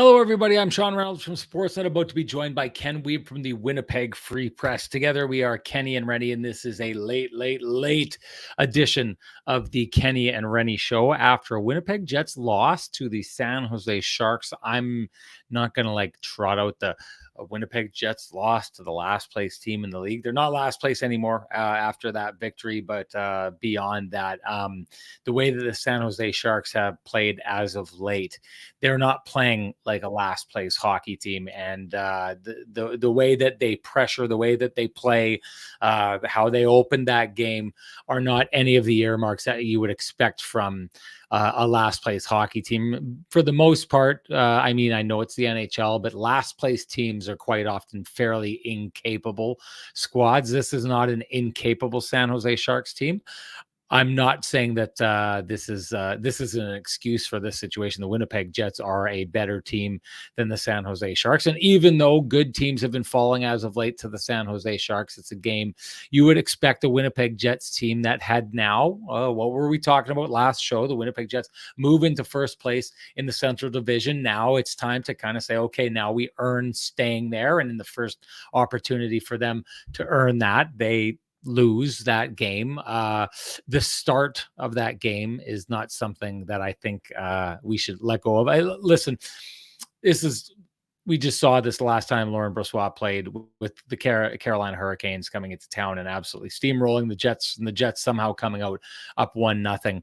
Hello, everybody. I'm Sean Reynolds from Sportsnet, about to be joined by Ken Wiebe from the Winnipeg Free Press. Together, we are Kenny and Renny, and this is a late edition of the Kenny and Renny show after a Winnipeg Jets loss to the San Jose Sharks. I'm not going to trot out the Winnipeg Jets lost to the last place team in the league. They're not last place anymore after that victory, but beyond that, the way that the San Jose Sharks have played as of late, they're not playing like a last place hockey team. And the way that they pressure, the way that they play, how they opened that game are not any of the earmarks that you would expect from a last place hockey team. For the most part, I know it's the NHL, but last place teams are quite often fairly incapable squads. This is not an incapable San Jose Sharks team. I'm not saying that this is an excuse for this situation. The Winnipeg Jets are a better team than the San Jose Sharks. And even though good teams have been falling as of late to the San Jose Sharks, it's a game you would expect the Winnipeg Jets team that had now, what were we talking about last show? The Winnipeg Jets move into first place in the Central Division. Now it's time to kind of say, okay, now we earn staying there. And in the first opportunity for them to earn that, they lose that game. The start of that game is not something that I think we should let go of. Listen, we just saw this last time Laurent Brossoit played with the Carolina Hurricanes coming into town and absolutely steamrolling the Jets, and the Jets somehow coming out up 1-0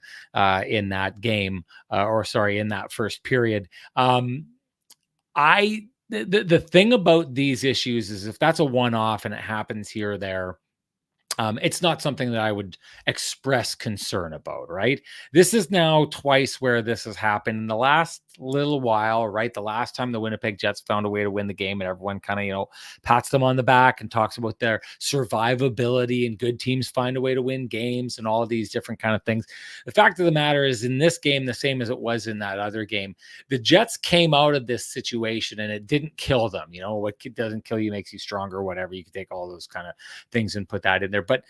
in that game, in that first period. The thing about these issues is if that's a one-off and it happens here or there, it's not something that I would express concern about, right? This is now twice where this has happened in the last little while, right? The last time the Winnipeg Jets found a way to win the game and everyone kind of, pats them on the back and talks about their survivability and good teams find a way to win games and all of these different kind of things. The fact of the matter is in this game, the same as it was in that other game, the Jets came out of this situation and it didn't kill them. What doesn't kill you makes you stronger, whatever. You can take all those kind of things and put that in there. But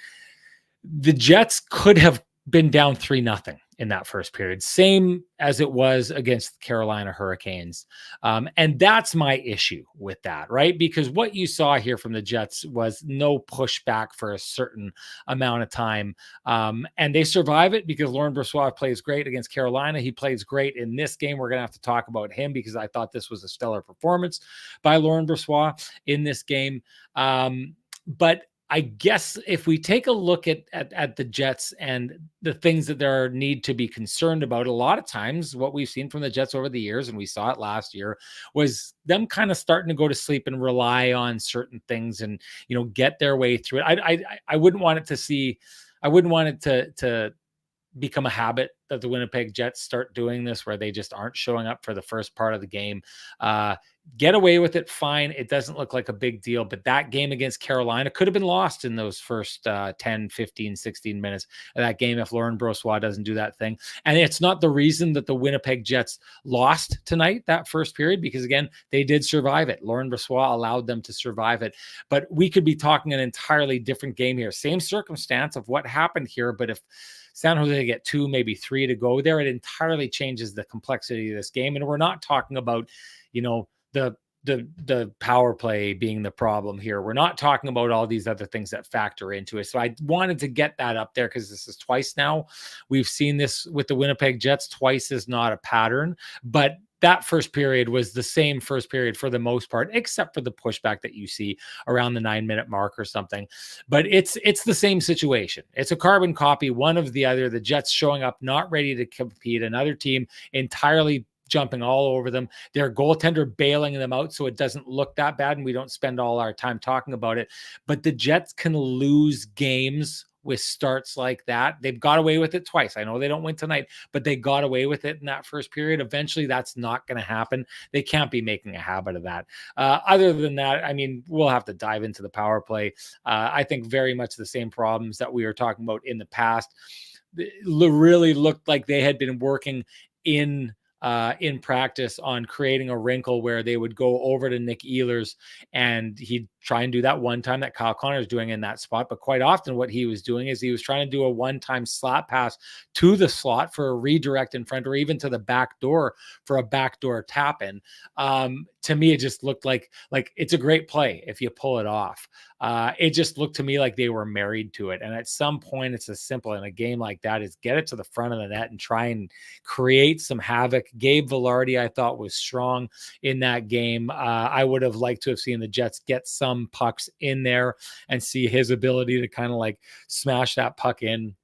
the Jets could have been down 3-0 in that first period, same as it was against the Carolina Hurricanes. And that's my issue with that, right? Because what you saw here from the Jets was no pushback for a certain amount of time. And they survive it because Laurent Brossoit plays great against Carolina. He plays great in this game. We're going to have to talk about him because I thought this was a stellar performance by Laurent Brossoit in this game. But I guess if we take a look at the Jets and the things that there need to be concerned about, a lot of times what we've seen from the Jets over the years, and we saw it last year, was them kind of starting to go to sleep and rely on certain things and, get their way through it. I wouldn't want it to become a habit that the Winnipeg Jets start doing this, where they just aren't showing up for the first part of the game. Get away with it, fine. It doesn't look like a big deal, but that game against Carolina could have been lost in those first 10, 15, 16 minutes of that game if Laurent Brossoit doesn't do that thing. And it's not the reason that the Winnipeg Jets lost tonight, that first period, because again, they did survive it. Laurent Brossoit allowed them to survive it. But we could be talking an entirely different game here. Same circumstance of what happened here, but if San Jose get 2, maybe 3 to go there, it entirely changes the complexity of this game. And we're not talking about, the power play being the problem here. We're not talking about all these other things that factor into it. So I wanted to get that up there because this is twice now. We've seen this with the Winnipeg Jets. Twice is not a pattern, but that first period was the same first period for the most part, except for the pushback that you see around the 9-minute mark or something. But it's the same situation. It's a carbon copy, one of the other. The Jets showing up not ready to compete. Another team entirely jumping all over them. Their goaltender bailing them out so it doesn't look that bad, and we don't spend all our time talking about it. But the Jets can lose games with starts like that. They've got away with it twice. I know they don't win tonight, but they got away with it in that first period. Eventually, that's not going to happen. They can't be making a habit of that. Other than that, we'll have to dive into the power play. I think very much the same problems that we were talking about in the past. It really looked like they had been working in in practice on creating a wrinkle where they would go over to Nick Ehlers and he'd try and do that one time that Kyle Connor is doing in that spot. But quite often what he was doing is he was trying to do a one-time slap pass to the slot for a redirect in front, or even to the back door for a backdoor tap in. To me, it just looked like it's a great play if you pull it off. It just looked to me like they were married to it. And at some point, it's as simple in a game like that is get it to the front of the net and try and create some havoc. Gabe Vilardi, I thought, was strong in that game. I would have liked to have seen the Jets get some pucks in there and see his ability to kind of like smash that puck in.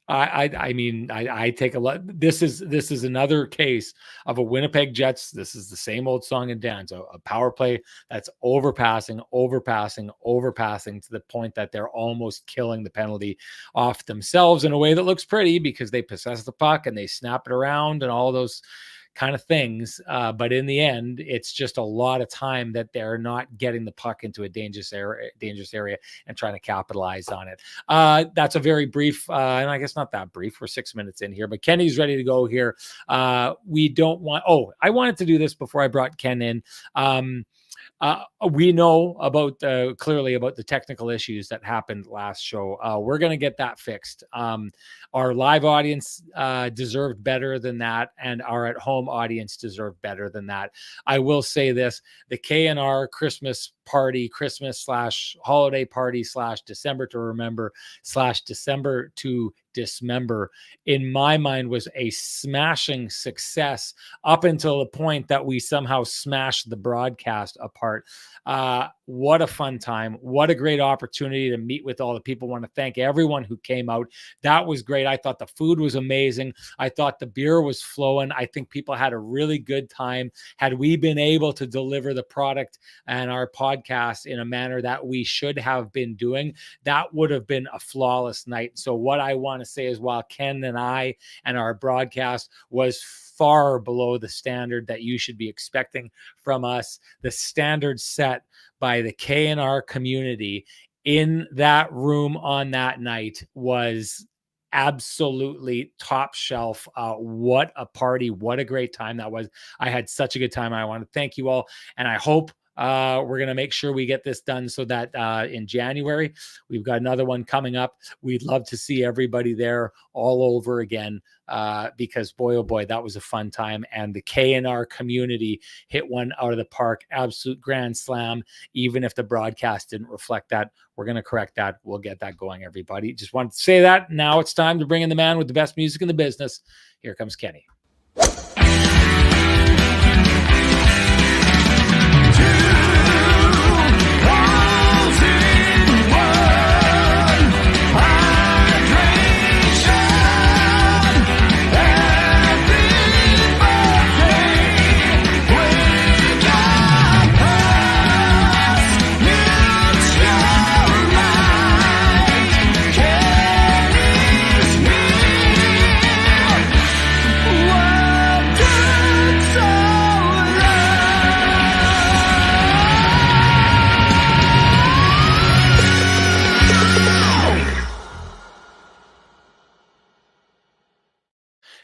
I mean, I take a lot. This is another case of a Winnipeg Jets. This is the same old song and dance. A power play that's overpassing to the point that they're almost killing the penalty off themselves in a way that looks pretty because they possess the puck and they snap it around and all those kind of things. But in the end, it's just a lot of time that they're not getting the puck into a dangerous area and trying to capitalize on it. That's a very brief, and I guess not that brief. We're 6 minutes in here, but Kenny's ready to go here. We don't want, I wanted to do this before I brought Ken in. We know about clearly about the technical issues that happened last show. We're going to get that fixed. Our live audience deserved better than that, and our at-home audience deserved better than that. I will say this: the K&R Christmas party, Christmas/holiday party /December to remember /December to dismember, in my mind, was a smashing success up until the point that we somehow smashed the broadcast apart. What a fun time. What a great opportunity to meet with all the people. I want to thank everyone who came out. That was great. I thought the food was amazing. I thought the beer was flowing. I think people had a really good time. Had we been able to deliver the product and our podcast in a manner that we should have been doing, that would have been a flawless night. So what I want to say is, while Ken and I and our broadcast was far below the standard that you should be expecting from us, the standard set by the K&R community in that room on that night was absolutely top shelf. What a party. What a great time that was. I had such a good time. I want to thank you all. And I hope we're going to make sure we get this done so that in January, we've got another one coming up. We'd love to see everybody there all over again because boy, oh boy, that was a fun time. And the K&R community hit one out of the park. Absolute grand slam. Even if the broadcast didn't reflect that, we're going to correct that. We'll get that going, everybody. Just wanted to say that. Now it's time to bring in the man with the best music in the business. Here comes Kenny.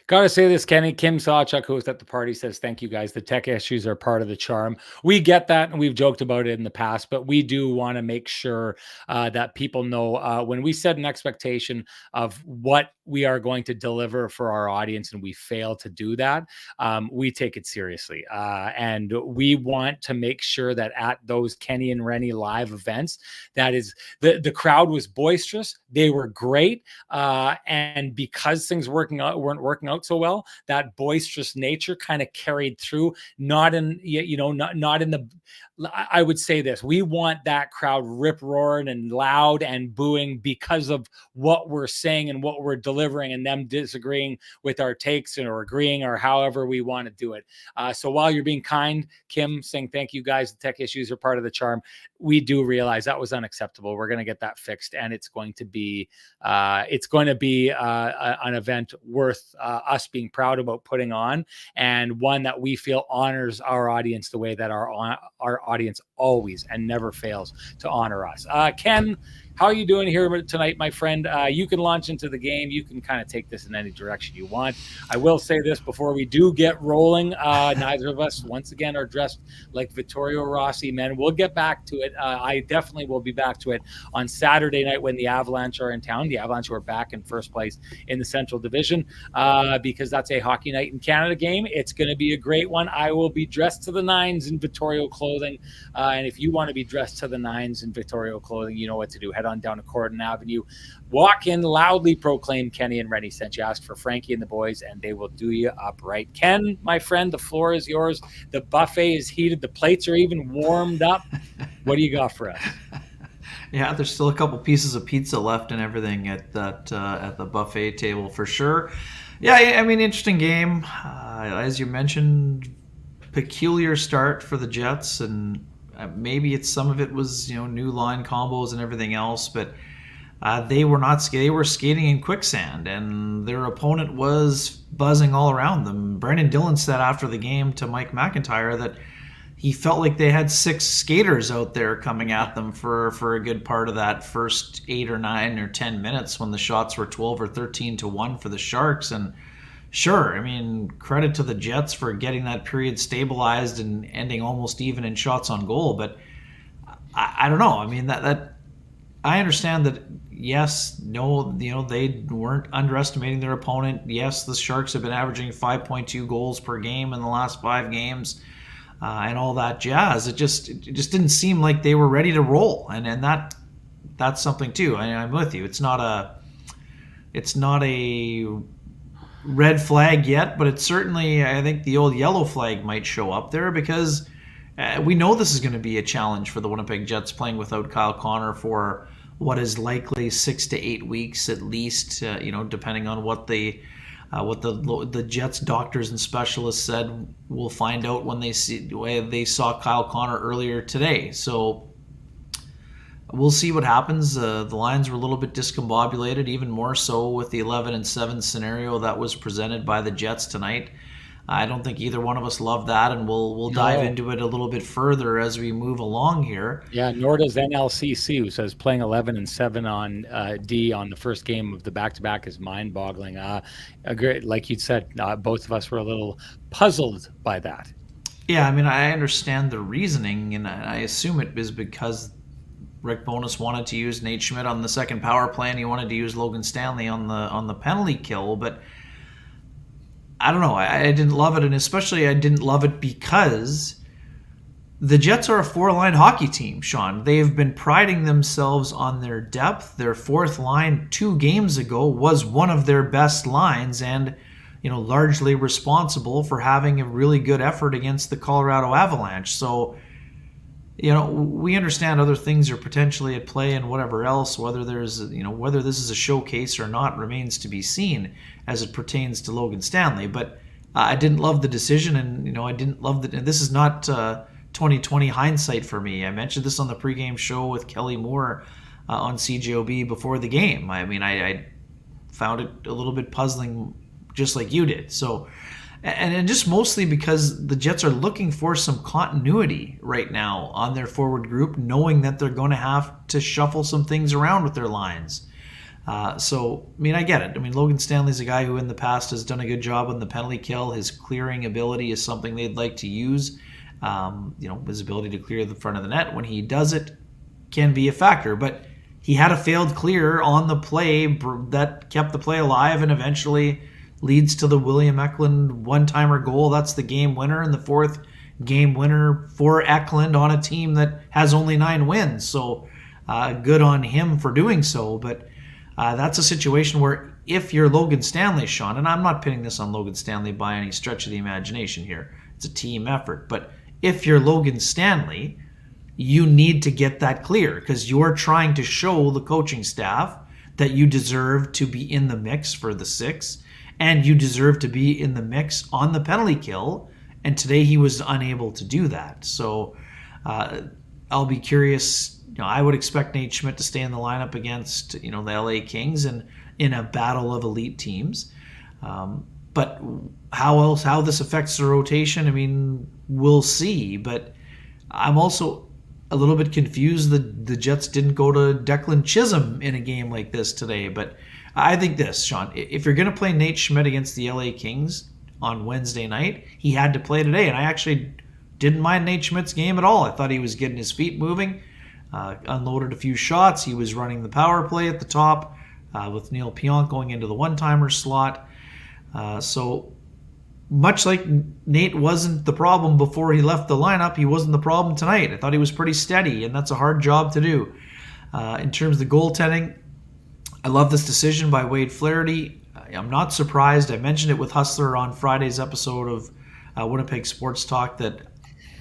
Gotta say this, Kenny. Kim Sawchuk, who was at the party, says, thank you guys. The tech issues are part of the charm. We get that, and we've joked about it in the past, but we do want to make sure that people know when we set an expectation of what we are going to deliver for our audience and we fail to do that, we take it seriously. And we want to make sure that at those Kenny and Renny live events, that is, the crowd was boisterous. They were great. And because things weren't working out so well, that boisterous nature kind of carried through, not in the, I would say this, we want that crowd rip roaring and loud and booing because of what we're saying and what we're delivering, and them disagreeing with our takes or agreeing or however we want to do it. So while you're being kind, Kim, saying thank you guys, the tech issues are part of the charm, we do realize that was unacceptable. We're going to get that fixed, and it's going to be an event worth us being proud about putting on, and one that we feel honors our audience the way that our audience always and never fails to honor us. Ken, How are you doing here tonight, my friend? You can launch into the game. You can kind of take this in any direction you want. I will say this before we do get rolling. Neither of us, once again, are dressed like Vittorio Rossi men. We'll get back to it. I definitely will be back to it on Saturday night when the Avalanche are in town. The Avalanche are back in first place in the Central Division because that's a Hockey Night in Canada game. It's going to be a great one. I will be dressed to the nines in Vittorio clothing. And if you want to be dressed to the nines in Vittorio clothing, you know what to do. Head on down to Corden Avenue. Walk in, loudly proclaim Kenny and Renny sent you. Ask for Frankie and the boys, and they will do you up right. Ken, my friend, the floor is yours. The buffet is heated. The plates are even warmed up. What do you got for us? Yeah, there's still a couple pieces of pizza left and everything at the buffet table for sure. Yeah, I mean, interesting game. As you mentioned, peculiar start for the Jets, and maybe it's some of it was new line combos and everything else, but they were not. They were skating in quicksand, and their opponent was buzzing all around them. Brandon Dillon said after the game to Mike McIntyre that he felt like they had 6 skaters out there coming at them for a good part of that first 8 or 9 or 10 minutes when the shots were 12 or 13-1 for the Sharks. And sure, I mean, credit to the Jets for getting that period stabilized and ending almost even in shots on goal. But I don't know. I mean, that I understand that. Yes, no, they weren't underestimating their opponent. Yes, the Sharks have been averaging 5.2 goals per game in the last 5 games. And all that jazz. It just didn't seem like they were ready to roll, and that's something too. I'm with you. It's not a red flag yet, but it's certainly, I think the old yellow flag might show up there because we know this is going to be a challenge for the Winnipeg Jets playing without Kyle Connor for what is likely 6 to 8 weeks at least. Depending on what the Jets doctors and specialists said. We'll find out when they saw Kyle Connor earlier today. So we'll see what happens. The lines were a little bit discombobulated, even more so with the 11-7 scenario that was presented by the Jets tonight. I don't think either one of us loved that, and we'll dive into it a little bit further as we move along here. Yeah, nor does NLCC, who says playing 11-7 on D on the first game of the back-to-back is mind-boggling. Like you said, both of us were a little puzzled by that. Yeah, I mean, I understand the reasoning, and I assume it is because Rick Bowness wanted to use Nate Schmidt on the second power play, and he wanted to use Logan Stanley on the penalty kill, but I don't know. I didn't love it, and especially I didn't love it because the Jets are a 4-line hockey team, Sean. They've been priding themselves on their depth. Their 4th line 2 games ago was one of their best lines and, largely responsible for having a really good effort against the Colorado Avalanche. So, we understand other things are potentially at play and whatever else. Whether whether this is a showcase or not remains to be seen as it pertains to Logan Stanley. But I didn't love the decision, and I didn't love that. And this is not 2020 hindsight for me. I mentioned this on the pregame show with Kelly Moore on CJOB before the game. I mean, I found it a little bit puzzling, just like you did. So. And just mostly because the Jets are looking for some continuity right now on their forward group, knowing that they're going to have to shuffle some things around with their lines. So, I mean, I get it. I mean, Logan Stanley's a guy who in the past has done a good job on the penalty kill. His clearing ability is something they'd like to use. His ability to clear the front of the net when he does it can be a factor. But he had a failed clear on the play that kept the play alive and eventually leads to the William Eklund one-timer goal. That's the game winner and the 4th game winner for Eklund on a team that has only 9 wins. So good on him for doing so. But that's a situation where if you're Logan Stanley, Sean, and I'm not pinning this on Logan Stanley by any stretch of the imagination here. It's a team effort. But if you're Logan Stanley, you need to get that clear because you're trying to show the coaching staff that you deserve to be in the mix for the 6. And you deserve to be in the mix on the penalty kill. And today he was unable to do that. So I'll be curious. I would expect Nate Schmidt to stay in the lineup against the LA Kings and in a battle of elite teams. But how this affects the rotation, I mean, we'll see. But I'm also a little bit confused the Jets didn't go to Declan Chisholm in a game like this today. But I think this, Sean, if you're going to play Nate Schmidt against the LA Kings on Wednesday night, he had to play today. And I actually didn't mind Nate Schmidt's game at all. I thought he was getting his feet moving, unloaded a few shots. He was running the power play at the top with Neil Pionk going into the one-timer slot. So much like Nate wasn't the problem before he left the lineup, he wasn't the problem tonight. I thought he was pretty steady, and that's a hard job to do. In terms of the goaltending, I love this decision by Wade Flaherty. I'm not surprised. I mentioned it with Hustler on Friday's episode of Winnipeg Sports Talk that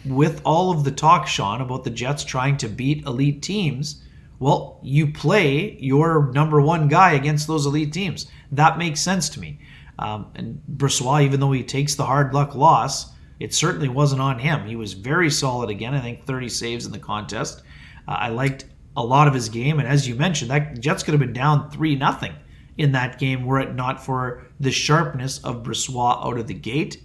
with all of the talk, Sean, about the Jets trying to beat elite teams, well, you play your number one guy against those elite teams. That makes sense to me. And Brossoit, even though he takes the hard luck loss, it certainly wasn't on him. He was very solid again. I think 30 saves in the contest. I liked a lot of his game, and as you mentioned, that Jets could have been down 3-0 in that game were it not for the sharpness of Brossoit out of the gate.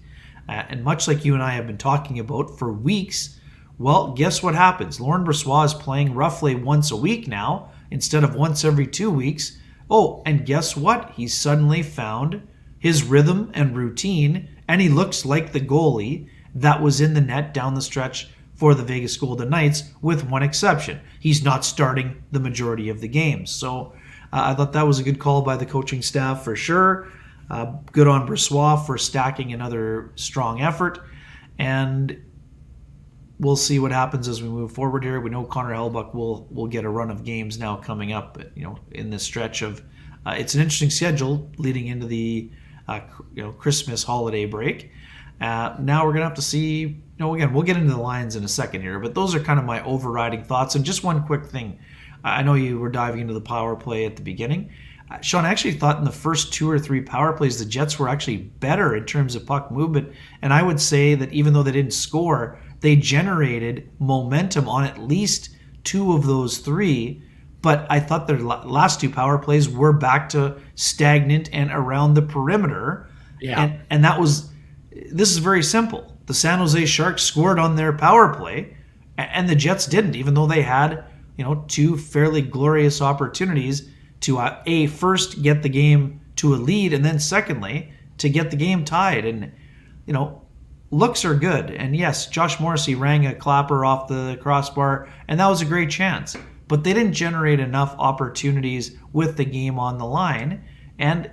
And much like you and I have been talking about for weeks, well, guess what happens? Laurent Brossoit is playing roughly once a week now instead of once every 2 weeks. Oh, and guess what? He's suddenly found his rhythm and routine, and he looks like the goalie that was in the net down the stretch for the Vegas Golden Knights, with one exception. He's not starting the majority of the games. So I thought that was a good call by the coaching staff for sure. Good on Brossoit for stacking another strong effort. And we'll see what happens as we move forward here. We know Connor Hellebuyck will get a run of games now coming up, in this stretch of it's an interesting schedule leading into the Christmas holiday break. Now we're gonna have to see. Again, we'll get into the lines in a second here, but those are kind of my overriding thoughts. And just one quick thing, I know you were diving into the power play at the beginning. Sean, I actually thought in the first 2 or 3 power plays, the Jets were actually better in terms of puck movement. And I would say that even though they didn't score, they generated momentum on at least 2 of those 3. But I thought their last 2 power plays were back to stagnant and around the perimeter. Yeah. And this is very simple. The San Jose Sharks scored on their power play, and the Jets didn't, even though they had, 2 fairly glorious opportunities to first get the game to a lead, and then secondly to get the game tied. And looks are good. And yes, Josh Morrissey rang a clapper off the crossbar, and that was a great chance. But they didn't generate enough opportunities with the game on the line, and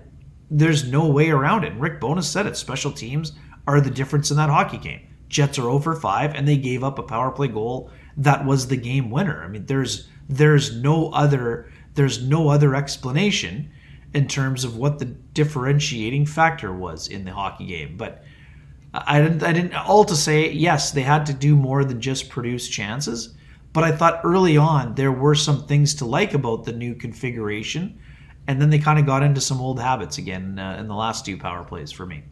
there's no way around it. Rick Bowness said it. Special teams are the difference in that hockey game. Jets are 0 for 5, and they gave up a power play goal that was the game winner. I mean, there's no other explanation in terms of what the differentiating factor was in the hockey game. But I didn't all to say, yes, they had to do more than just produce chances. But I thought early on there were some things to like about the new configuration, and then they kind of got into some old habits again in the last 2 power plays for me.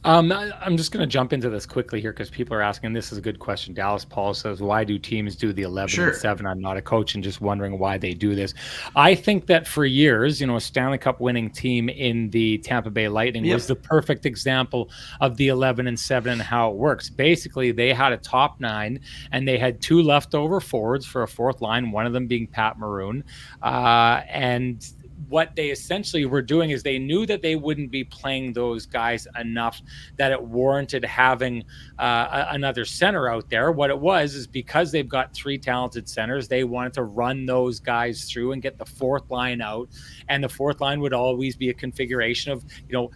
I'm just going to jump into this quickly here because people are asking. This is a good question. Dallas Paul says, "Why do teams do the 11-7?" I'm not a coach and just wondering why they do this. I think that for years, a Stanley Cup winning team in the Tampa Bay Lightning was the perfect example of the 11-7 and how it works. Basically, they had a top 9 and they had 2 leftover forwards for a 4th line, one of them being Pat Maroon, and what they essentially were doing is they knew that they wouldn't be playing those guys enough that it warranted having another center out there. What it was is because they've got 3 talented centers, they wanted to run those guys through and get the 4th line out. And the 4th line would always be a configuration of,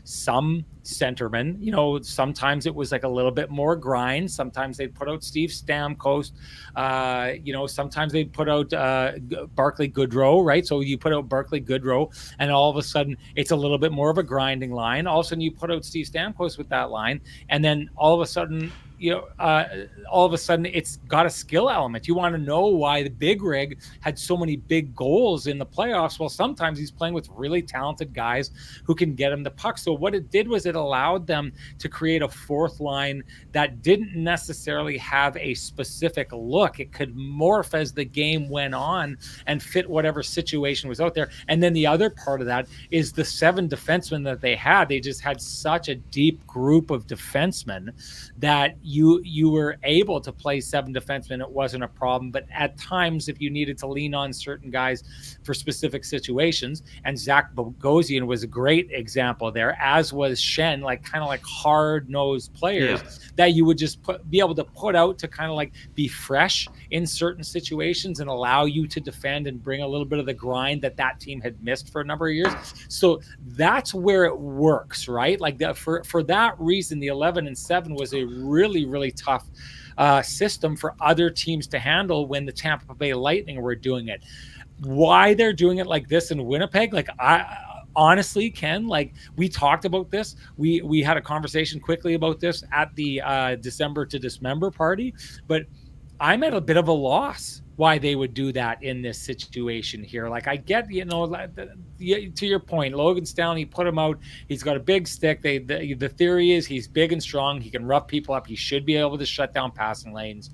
some centerman. Sometimes it was like a little bit more grind. Sometimes they'd put out Steve Stamkos. Sometimes they'd put out Barclay Goodrow, right? So you put out Barclay Goodrow, and all of a sudden it's a little bit more of a grinding line. All of a sudden you put out Steve Stamkos with that line, and then all of a sudden it's got a skill element. You want to know why the Big Rig had so many big goals in the playoffs? Well, sometimes he's playing with really talented guys who can get him the puck. So what it did was it allowed them to create a 4th line that didn't necessarily have a specific look. It could morph as the game went on and fit whatever situation was out there. And then the other part of that is the 7 defensemen that they had. They just had such a deep group of defensemen that you were able to play 7 defensemen. It wasn't a problem. But at times, if you needed to lean on certain guys for specific situations, and Zach Bogosian was a great example there, as was Shen, like kind of like hard nosed players that you would just be able to put out to kind of like be fresh in certain situations and allow you to defend and bring a little bit of the grind that team had missed for a number of years. So that's where it works, right? Like that, for that reason, the 11-7 was a really tough system for other teams to handle when the Tampa Bay Lightning were doing it. Why they're doing it like this in Winnipeg, like I honestly, Ken, like we talked about this. We had a conversation quickly about this at the December to Dismember party, but I'm at a bit of a loss why they would do that in this situation here. Like I get, to your point, Logan Stanley, put him out. He's got a big stick. The theory is he's big and strong. He can rough people up. He should be able to shut down passing lanes.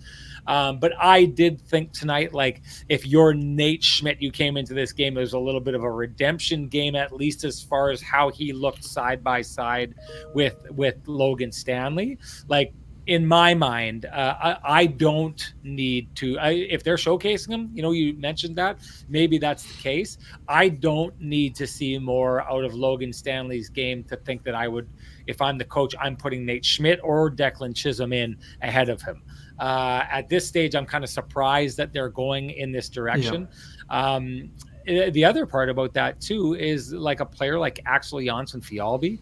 But I did think tonight, like if you're Nate Schmidt, you came into this game, it was a little bit of a redemption game, at least as far as how he looked side by side with Logan Stanley. Like, in my mind, I don't need to. If they're showcasing him, you mentioned that, maybe that's the case. I don't need to see more out of Logan Stanley's game to think that I would, if I'm the coach, I'm putting Nate Schmidt or Declan Chisholm in ahead of him. At this stage, I'm kind of surprised that they're going in this direction. The other part about that, too, is like a player like Axel Jonsson-Fjallby.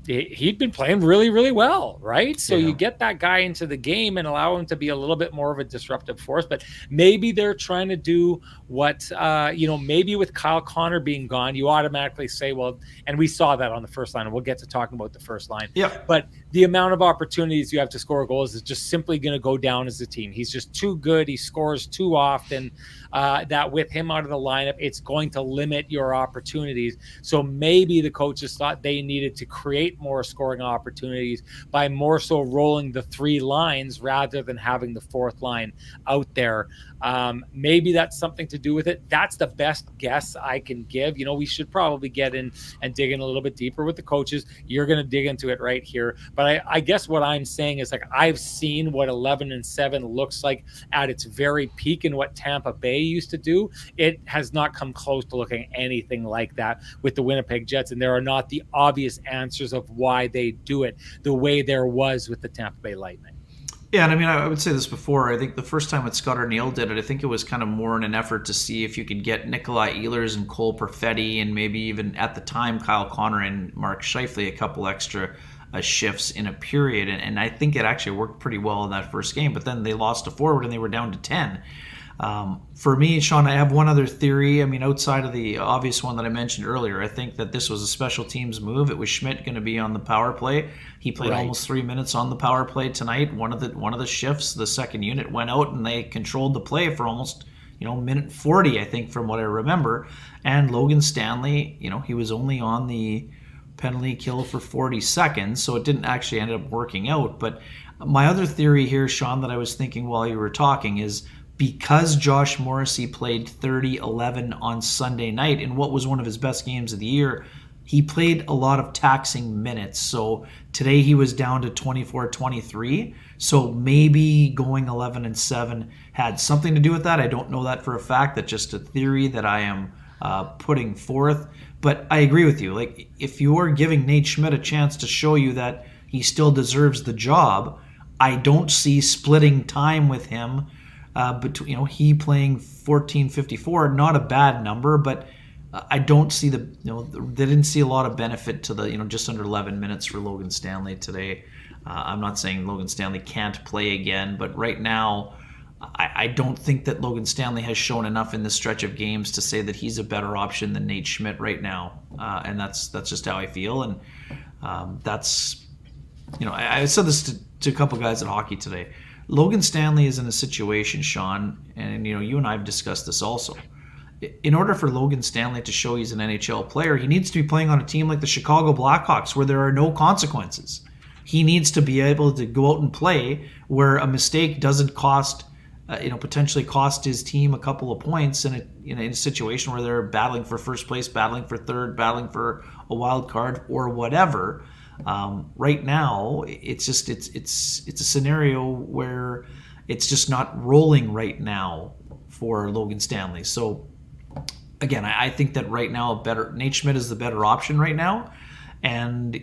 He'd been playing really well, right? So you get that guy into the game and allow him to be a little bit more of a disruptive force. But maybe they're trying to do what, maybe with Kyle Connor being gone, you automatically say, well, and we saw that on the first line, and we'll get to talking about the first line. But the amount of opportunities you have to score goals is just simply going to go down as a team. He's just too good. He scores too often. That with him out of the lineup, it's going to limit your opportunities. So maybe the coaches thought they needed to create more scoring opportunities by more so rolling the 3 lines rather than having the 4th line out there. Maybe that's something to do with it. That's the best guess I can give. We should probably get in and dig in a little bit deeper with the coaches. You're going to dig into it right here. But I guess what I'm saying is, like, I've seen what 11-7 looks like at its very peak and what Tampa Bay used to do. It has not come close to looking anything like that with the Winnipeg Jets. And there are not the obvious answers of why they do it the way there was with the Tampa Bay Lightning. Yeah, and I mean, I would say this before. I think the first time that Scott O'Neill did it, I think it was kind of more in an effort to see if you could get Nikolai Ehlers and Cole Perfetti and maybe even at the time Kyle Connor and Mark Scheifele a couple extra shifts in a period. And I think it actually worked pretty well in that first game. But then they lost a forward and they were down to 10. For me, Sean, I have one other theory. I mean, outside of the obvious one that I mentioned earlier, I think that this was a special teams move. It was Schmidt going to be on the power play. He played almost 3 minutes on the power play tonight. One of the shifts, the second unit went out and they controlled the play for almost minute 40, I think, from what I remember. And Logan Stanley, he was only on the penalty kill for 40 seconds, so it didn't actually end up working out. But my other theory here, Sean, that I was thinking while you were talking is, because Josh Morrissey played 30-11 on Sunday night in what was one of his best games of the year, he played a lot of taxing minutes. So today he was down to 24-23. So maybe going 11-7 had something to do with that. I don't know that for a fact. That's just a theory that I am putting forth. But I agree with you. Like, if you're giving Nate Schmidt a chance to show you that he still deserves the job, I don't see splitting time with him. Between he playing 14:54, not a bad number, but I don't see they didn't see a lot of benefit to the just under 11 minutes for Logan Stanley today. I'm not saying Logan Stanley can't play again, but right now I don't think that Logan Stanley has shown enough in this stretch of games to say that he's a better option than Nate Schmidt right now, and that's just how I feel. And that's I said this to a couple guys at hockey today. Logan Stanley is in a situation, Sean, and you and I have discussed this also. In order for Logan Stanley to show he's an NHL player, he needs to be playing on a team like the Chicago Blackhawks where there are no consequences. He needs to be able to go out and play where a mistake doesn't cost, potentially cost his team a couple of points in a situation where they're battling for first place, battling for third, battling for a wild card or whatever. Right now, it's a scenario where it's just not rolling right now for Logan Stanley. So again, I think that right now, Nate Schmidt is the better option right now, and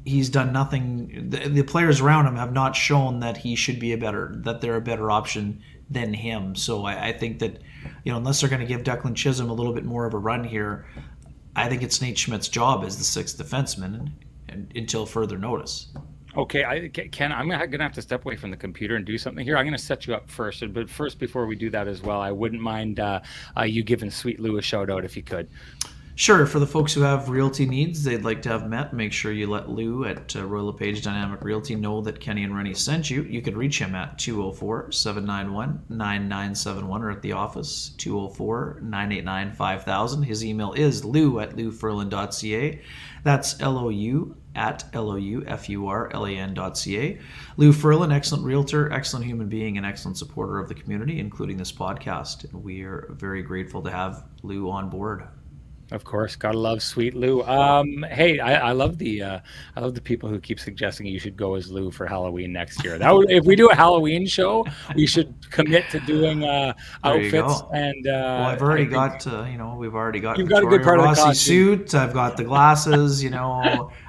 he's done nothing. The players around him have not shown that he should be that they're a better option than him. So I think that, unless they're going to give Declan Chisholm a little bit more of a run here, I think it's Nate Schmidt's job as the sixth defenseman until further notice. Okay, Ken, I'm gonna have to step away from the computer and do something here. I'm gonna set you up first, but first, before we do that as well, I wouldn't mind you giving Sweet Lou a shout out if you could. Sure, for the folks who have realty needs they'd like to have met, make sure you let Lou at Royal LePage Dynamic Realty know that Kenny and Renny sent you. You could reach him at 204-791-9971 or at the office, 204-989-5000. His email is lou@loufurlan.ca. That's Lou at LOUFURLAN.ca. Lou Furlan, excellent realtor, excellent human being, and excellent supporter of the community, including this podcast. And we are very grateful to have Lou on board. Of course, gotta love Sweet Lou. Hey, I love the people who keep suggesting you should go as Lou for Halloween next year. If we do a Halloween show, we should commit to doing outfits. And well, I've already we've already got. You've got a good part Rossi of the costume. suit. I've got the glasses.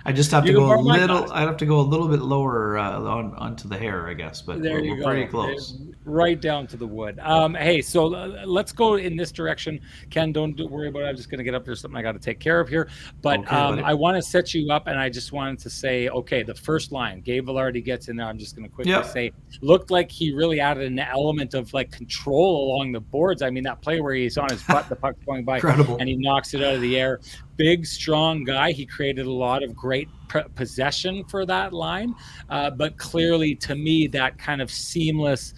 I just have to go a little. I have to go a little bit lower onto the hair, I guess. But we're pretty close. Right down to the wood. Hey, so let's go in this direction. Ken, don't worry about it. I'm just going to get up. There's something I got to take care of here. But okay, I want to set you up, and I just wanted to say, okay, the first line, Gabe Vilardi gets in there. I'm just going to quickly say, looked like he really added an element of like control along the boards. I mean, that play where he's on his butt, the puck's going by, incredible, and he knocks it out of the air. Big, strong guy. He created a lot of great possession for that line, but clearly, to me, that kind of seamless,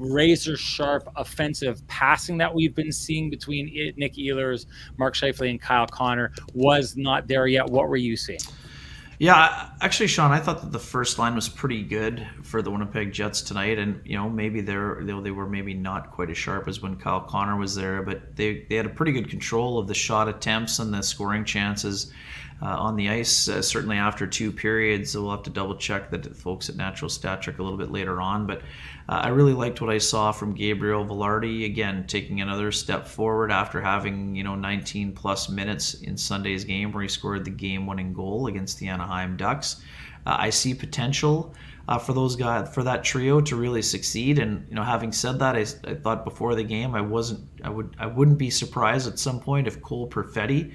razor sharp offensive passing that we've been seeing between Nick Ehlers, Mark Scheifele, and Kyle Connor was not there yet. What were you seeing? Yeah, actually, Sean, I thought that the first line was pretty good for the Winnipeg Jets tonight, and maybe they were maybe not quite as sharp as when Kyle Connor was there, but they had a pretty good control of the shot attempts and the scoring chances on the ice. Certainly after two periods, we'll have to double check that folks at Natural Stat Trick a little bit later on, but I really liked what I saw from Gabriel Vilardi, again taking another step forward after having 19 plus minutes in Sunday's game where he scored the game-winning goal against the Anaheim Ducks. I see potential for those guys, for that trio to really succeed. And having said that, I thought before the game I wouldn't be surprised at some point if Cole Perfetti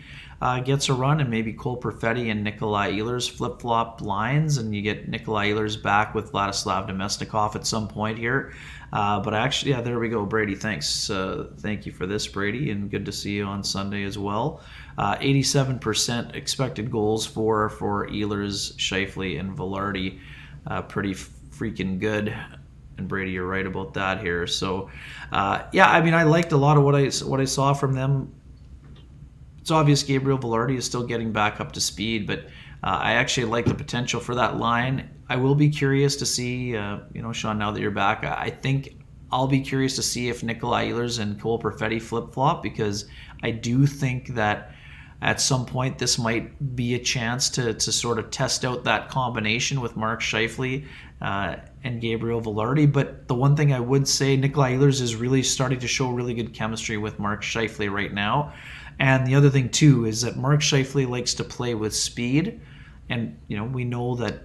gets a run, and maybe Cole Perfetti and Nikolai Ehlers flip-flop lines, and you get Nikolai Ehlers back with Vladislav Namestnikov at some point here. But actually, there we go, Brady. Thanks. Thank you for this, Brady, and good to see you on Sunday as well. 87% expected goals for Ehlers, Scheifele, and Vilardi. Pretty freaking good. And Brady, you're right about that here. So, I liked a lot of what I saw from them. It's obvious Gabriel Vilardi is still getting back up to speed, but I actually like the potential for that line. I will be curious to see, Sean, now that you're back, I think I'll be curious to see if Nikolai Ehlers and Cole Perfetti flip-flop, because I do think that at some point this might be a chance to sort of test out that combination with Mark Scheifele and Gabriel Vilardi. But the one thing I would say, Nikolai Ehlers is really starting to show really good chemistry with Mark Scheifele right now. And the other thing, too, is that Mark Scheifele likes to play with speed. And, we know that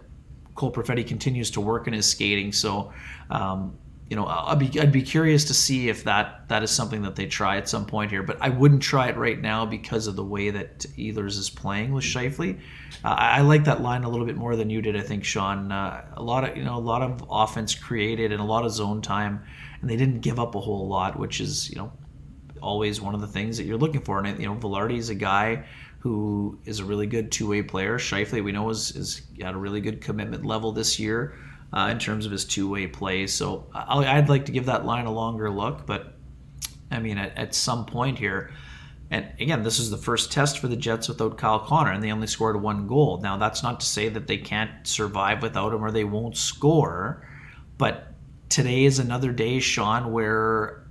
Cole Perfetti continues to work in his skating. So, I'd be curious to see if that is something that they try at some point here. But I wouldn't try it right now because of the way that Ehlers is playing with Scheifele. I like that line a little bit more than you did, I think, Sean. A lot of offense created and a lot of zone time, and they didn't give up a whole lot, which is, always one of the things that you're looking for. And Vilardi is a guy who is a really good two-way player. Scheifele, we know, is at a really good commitment level this year in terms of his two-way play. So I'd like to give that line a longer look, but I mean, at some point here, and again, this is the first test for the Jets without Kyle Connor, and they only scored one goal. Now, that's not to say that they can't survive without him or they won't score, but today is another day, Sean, where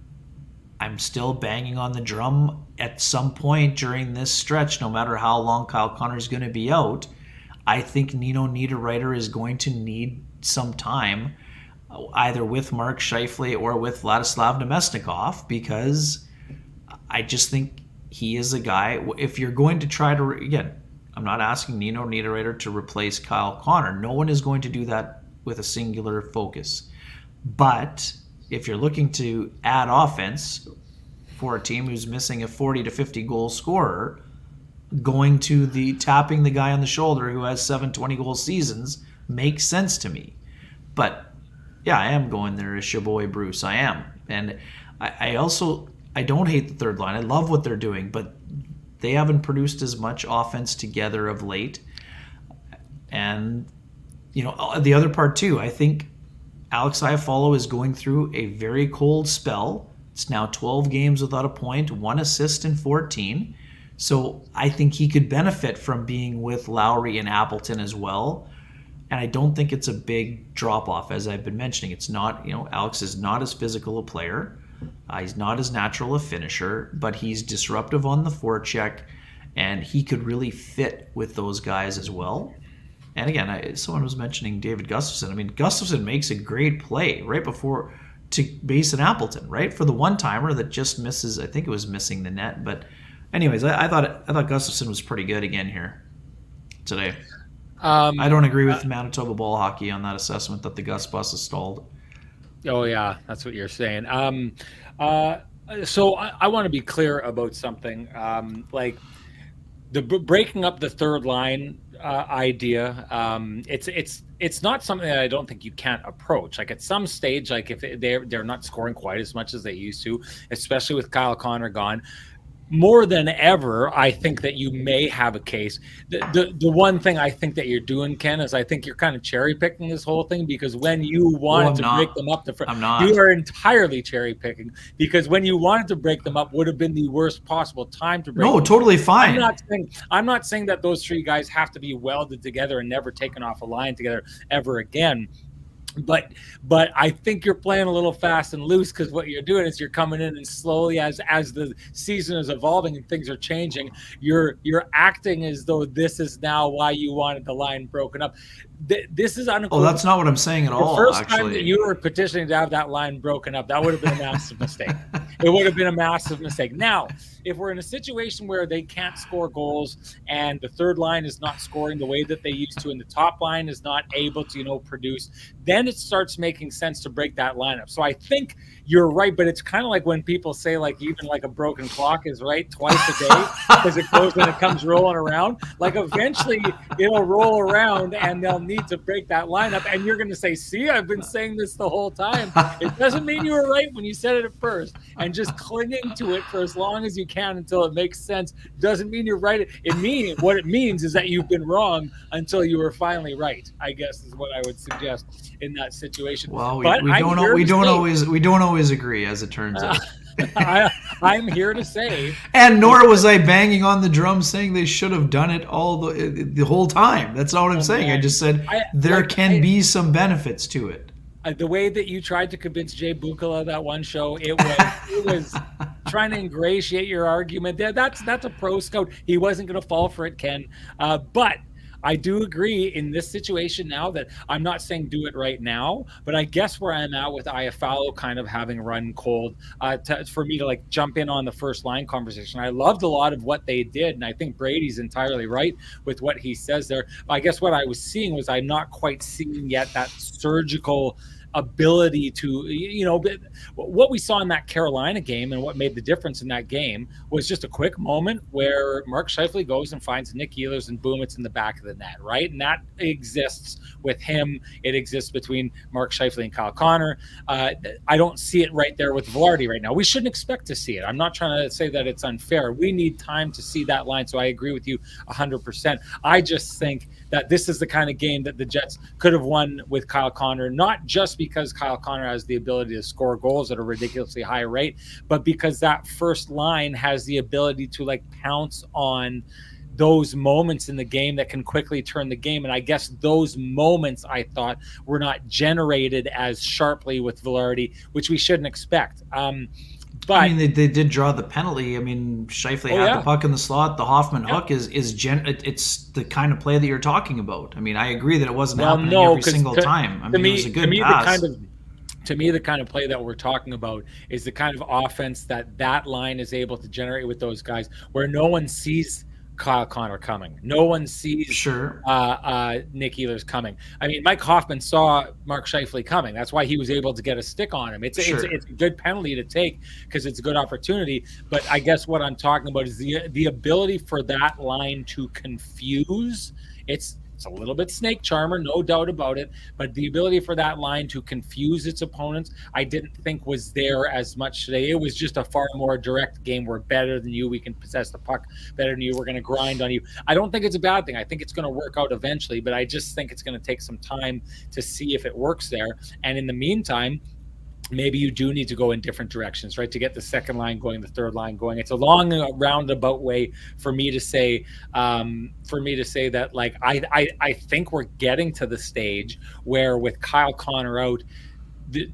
I'm still banging on the drum at some point during this stretch, no matter how long Kyle Connor is going to be out. I think Nino Niederreiter is going to need some time, either with Mark Scheifele or with Vladislav Nemesnikov, because I just think he is a guy. If you're going to try to, again, I'm not asking Nino Niederreiter to replace Kyle Connor. No one is going to do that with a singular focus. But if you're looking to add offense for a team who's missing a 40 to 50 goal scorer, going to the tapping the guy on the shoulder who has 7 20 goal seasons makes sense to me. But yeah, I am going there as your boy Bruce. I am. And I also, I don't hate the third line. I love what they're doing, but they haven't produced as much offense together of late. And, you know, the other part too, I think Alex Iafallo is going through a very cold spell. It's now 12 games without a point, 1 assist in 14. So I think he could benefit from being with Lowry and Appleton as well. And I don't think it's a big drop-off, as I've been mentioning. It's not, you know, Alex is not as physical a player. He's not as natural a finisher, but he's disruptive on the forecheck, and he could really fit with those guys as well. And again, someone was mentioning David Gustafsson. I mean, Gustafsson makes a great play right before to Mason Appleton, right? For the one-timer that just misses, I think it was missing the net. But anyways, I thought Gustafsson was pretty good again here today. I don't agree with Manitoba ball hockey on that assessment that the Gus bus is stalled. Oh yeah, that's what you're saying. So I want to be clear about something. Like the breaking up the third line idea. It's not something that I don't think you can't approach. Like at some stage, like if they're not scoring quite as much as they used to, especially with Kyle Connor gone. More than ever, I think that you may have a case. The one thing I think that you're doing, Ken, is I think you're kind of cherry picking this whole thing, because when you wanted to break them up, you are entirely cherry picking, because when you wanted to break them up would have been the worst possible time to break them up. Totally fine. I'm not saying that those three guys have to be welded together and never taken off a line together ever again. But I think you're playing a little fast and loose, because what you're doing is you're coming in and slowly, as the season is evolving and things are changing, you're acting as though this is now why you wanted the line broken up. This is unequivocal. Oh, that's not what I'm saying at all. The first time that you were petitioning to have that line broken up, that would have been a massive mistake. It would have been a massive mistake. Now, if we're in a situation where they can't score goals and the third line is not scoring the way that they used to, and the top line is not able to, produce, then it starts making sense to break that lineup. So I think you're right, but it's kind of like when people say, like, even like a broken clock is right twice a day because it goes and it comes rolling around. Like eventually it'll roll around and they'll need to break that lineup, and you're going to say, see, I've been saying this the whole time. It doesn't mean you were right when you said it at first, and just clinging to it for as long as you can until it makes sense doesn't mean you're right. What it means is that you've been wrong until you were finally right, I guess, is what I would suggest in that situation. Well, we don't always agree, as it turns out. I'm here to say, and nor was I banging on the drum saying they should have done it all the whole time. That's not what I'm saying. I just said there can be some benefits to it. The way that you tried to convince Jay Bukala that one show, it was trying to ingratiate your argument. That's a pro scout. He wasn't going to fall for it, Ken. But I do agree in this situation now that I'm not saying do it right now, but I guess where I'm at with Iafallo kind of having run cold for me to like jump in on the first line conversation. I loved a lot of what they did, and I think Brady's entirely right with what he says there. I guess what I was seeing was I'm not quite seeing yet that surgical ability to, what we saw in that Carolina game and what made the difference in that game was just a quick moment where Mark Scheifele goes and finds Nick Ehlers, and boom, it's in the back of the net, right? And that exists with him. It exists between Mark Scheifele and Kyle Connor. I don't see it right there with Velarde right now. We shouldn't expect to see it. I'm not trying to say that it's unfair. We need time to see that line. So I agree with you 100%. I just think that this is the kind of game that the Jets could have won with Kyle Connor, not just because Kyle Connor has the ability to score goals at a ridiculously high rate, but because that first line has the ability to like pounce on those moments in the game that can quickly turn the game. And I guess those moments, I thought, were not generated as sharply with Velarde, which we shouldn't expect. I But mean, they did draw the penalty. I mean, Scheifele oh had the yeah, puck in the slot. The Hoffman yeah. hook it's the kind of play that you're talking about. I mean, I agree that it wasn't Well, happening no, every because single time. I to mean, it was a me, to good me, the kind pass. of to me, the kind of play that we're talking about is the kind of offense that that line is able to generate with those guys, where no one sees Kyle Connor coming, no one sees Sure, Nick Ehlers coming. I mean, Mike Hoffman saw Mark Scheifele coming. That's why he was able to get a stick on him. sure. It's a good penalty to take because it's a good opportunity. But I guess what I'm talking about is the ability for that line to confuse. It's a little bit snake charmer, no doubt about it. But the ability for that line to confuse its opponents, I didn't think was there as much today. It was just a far more direct game. We're better than you. We can possess the puck better than you. We're going to grind on you. I don't think it's a bad thing. I think it's going to work out eventually, but I just think it's going to take some time to see if it works there. And in the meantime, maybe you do need to go in different directions, right? To get the second line going, the third line going. It's a long roundabout way for me to say, that like I think we're getting to the stage where with Kyle Connor out,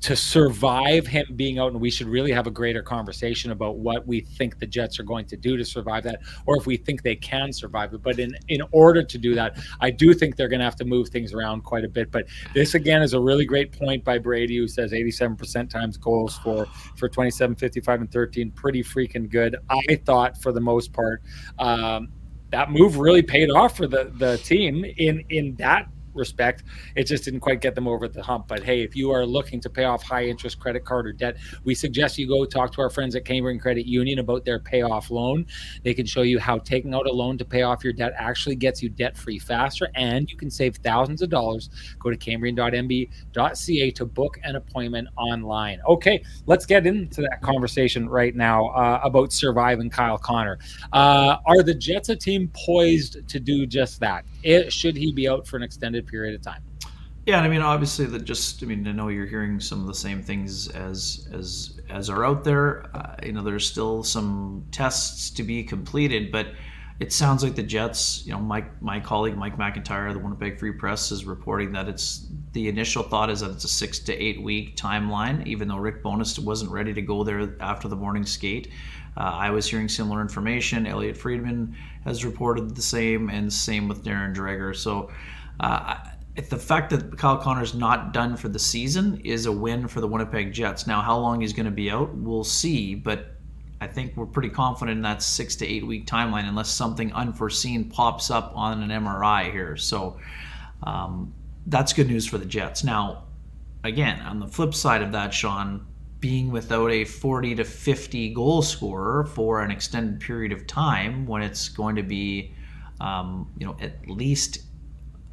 to survive him being out, and we should really have a greater conversation about what we think the Jets are going to do to survive that, or if we think they can survive it. But in order to do that, I do think they're going to have to move things around quite a bit. But this again is a really great point by Brady, who says 87% times goals for 27, 55, and 13. Pretty freaking good. I thought for the most part, that move really paid off for the team in that respect. It just didn't quite get them over the hump. But hey, if you are looking to pay off high interest credit card or debt, we suggest you go talk to our friends at Cambrian Credit Union about their payoff loan. They can show you how taking out a loan to pay off your debt actually gets you debt free faster, and you can save thousands of dollars. Go to cambrian.mb.ca to book an appointment online. Okay, let's get into that conversation right now about surviving Kyle Connor. Are the Jets a team poised to do just that? Should he be out for an extended period of time? Yeah, and I mean, obviously, I mean, I know you're hearing some of the same things as are out there. There's still some tests to be completed, but it sounds like the Jets. My colleague Mike McIntyre, the Winnipeg Free Press, is reporting that the initial thought is that it's a 6 to 8 week timeline. Even though Rick Bowness wasn't ready to go there after the morning skate, I was hearing similar information. Elliot Friedman has reported the same, and same with Darren Dreger. So. The fact that Kyle Connor's not done for the season is a win for the Winnipeg Jets. Now, how long he's going to be out, we'll see, but I think we're pretty confident in that 6 to 8 week timeline unless something unforeseen pops up on an MRI here. So that's good news for the Jets. Now, again, on the flip side of that, Sean, being without a 40 to 50 goal scorer for an extended period of time when it's going to be, at least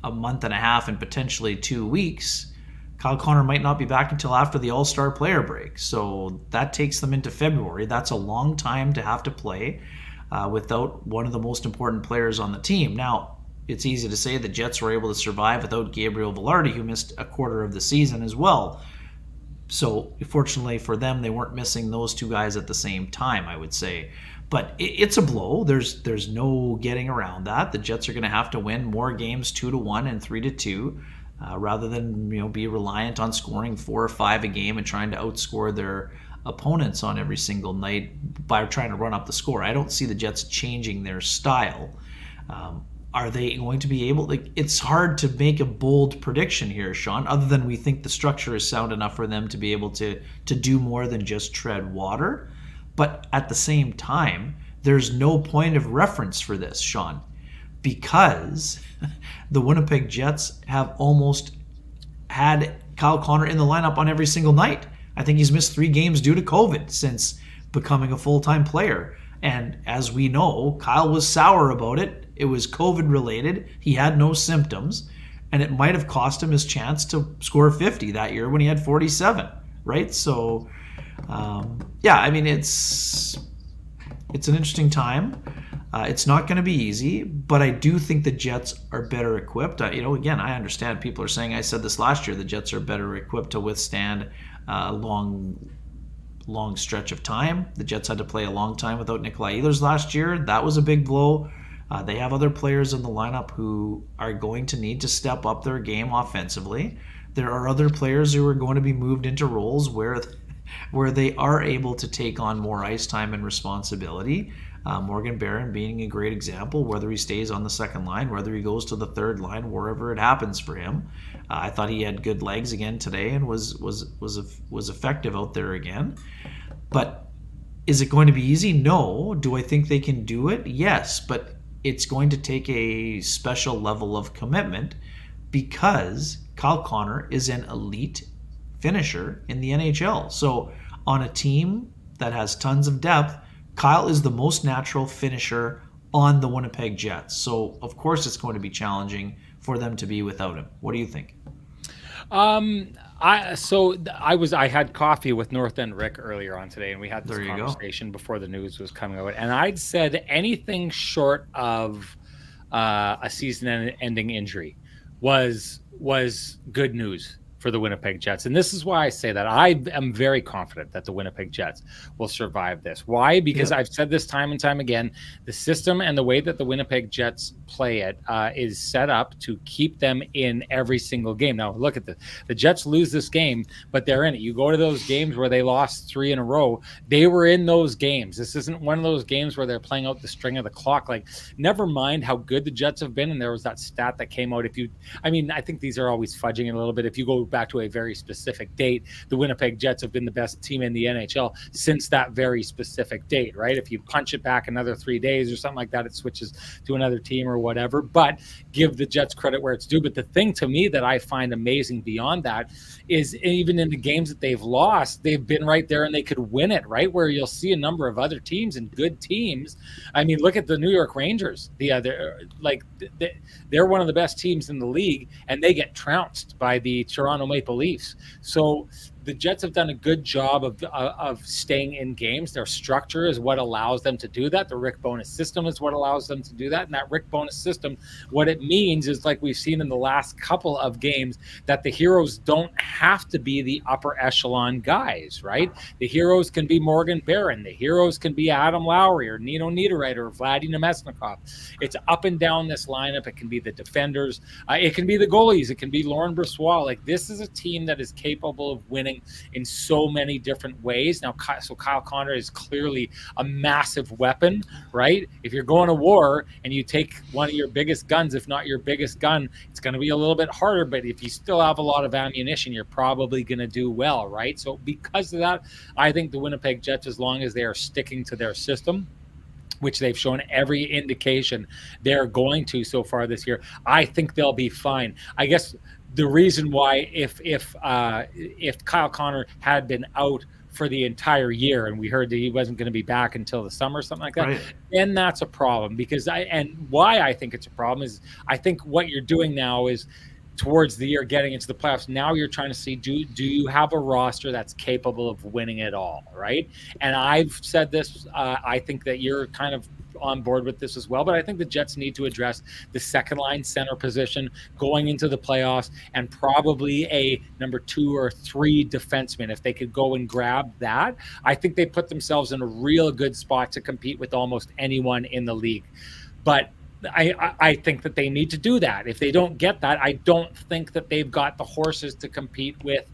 a month and a half and potentially 2 weeks, Kyle Connor might not be back until after the All-Star player break. So that takes them into February. That's a long time to have to play without one of the most important players on the team. Now, it's easy to say the Jets were able to survive without Gabriel Velarde, who missed a quarter of the season as well. So fortunately for them, they weren't missing those two guys at the same time, I would say. But it's a blow. There's no getting around that. The Jets are going to have to win more games 2-1 and 3-2, rather than be reliant on scoring 4 or 5 a game and trying to outscore their opponents on every single night by trying to run up the score. I don't see the Jets changing their style. Are they going to be able? It's hard to make a bold prediction here, Sean. Other than we think the structure is sound enough for them to be able to do more than just tread water. But at the same time, there's no point of reference for this, Sean, because the Winnipeg Jets have almost had Kyle Connor in the lineup on every single night. I think he's missed 3 games due to COVID since becoming a full-time player. And as we know, Kyle was sour about it. It was COVID related. He had no symptoms, and it might have cost him his chance to score 50 that year when he had 47, right? So I mean, it's an interesting time. It's not going to be easy, but I do think the Jets are better equipped. Again, I understand people are saying, I said this last year, the Jets are better equipped to withstand a long stretch of time. The Jets had to play a long time without Nikolai Ehlers last year. That was a big blow. They have other players in the lineup who are going to need to step up their game offensively. There are other players who are going to be moved into roles where where they are able to take on more ice time and responsibility. Morgan Barron being a great example, whether he stays on the second line, whether he goes to the third line, wherever it happens for him. I thought he had good legs again today and was effective out there again. But is it going to be easy? No. Do I think they can do it? Yes, but it's going to take a special level of commitment because Kyle Connor is an elite finisher in the NHL. So on a team that has tons of depth, Kyle is the most natural finisher on the Winnipeg Jets. So of course it's going to be challenging for them to be without him. What do you think? I had coffee with North End Rick earlier on today, and we had this There you go. conversation before the news was coming out. And I'd said anything short of a season-ending injury was good news for the Winnipeg Jets. And this is why I say that I am very confident that the Winnipeg Jets will survive this. Why? Because I've said this time and time again, the system and the way that the Winnipeg Jets play it is set up to keep them in every single game. Now, look at the Jets lose this game, but they're in it. You go to those games where they lost 3 in a row, they were in those games. This isn't one of those games where they're playing out the string of the clock. Like, never mind how good the Jets have been. And there was that stat that came out. I think these are always fudging it a little bit. If you go back to a very specific date, the Winnipeg Jets have been the best team in the NHL since that very specific date, right? If you punch it back another 3 days or something like that, it switches to another team or whatever. But give the Jets credit where it's due. But the thing to me that I find amazing beyond that is even in the games that they've lost, they've been right there and they could win it, right? Where you'll see a number of other teams and good teams. I mean, look at the New York Rangers. They're one of the best teams in the league, and they get trounced by the Toronto Maple Leafs. So the Jets have done a good job of staying in games. Their structure is what allows them to do that. The Rick Bowness system is what allows them to do that. And that Rick Bowness system, what it means is, like we've seen in the last couple of games, that the heroes don't have to be the upper echelon guys, right? The heroes can be Morgan Barron. The heroes can be Adam Lowry or Nino Niederreiter or Vladdy Nemesnikov. It's up and down this lineup. It can be the defenders. It can be the goalies. It can be Lauren Brossoit. Like, this is a team that is capable of winning in so many different ways. Now, so Kyle Connor is clearly a massive weapon, right? If you're going to war and you take one of your biggest guns, if not your biggest gun, it's going to be a little bit harder. But if you still have a lot of ammunition, you're probably going to do well, right? So because of that, I think the Winnipeg Jets, as long as they are sticking to their system, which they've shown every indication they're going to so far this year, I think they'll be fine. I guess the reason why, if Kyle Connor had been out for the entire year and we heard that he wasn't going to be back until the summer, something like that, right, then that's a problem. Because why I think it's a problem is, I think what you're doing now is, towards the year getting into the playoffs, now you're trying to see, do you have a roster that's capable of winning it all, right? And I've said this, I think that you're kind of on board with this as well, but I think the Jets need to address the second line center position going into the playoffs, and probably a number 2 or 3 defenseman. If they could go and grab that, I think they put themselves in a real good spot to compete with almost anyone in the league. But I think that they need to do that. If they don't get that, I don't think that they've got the horses to compete with,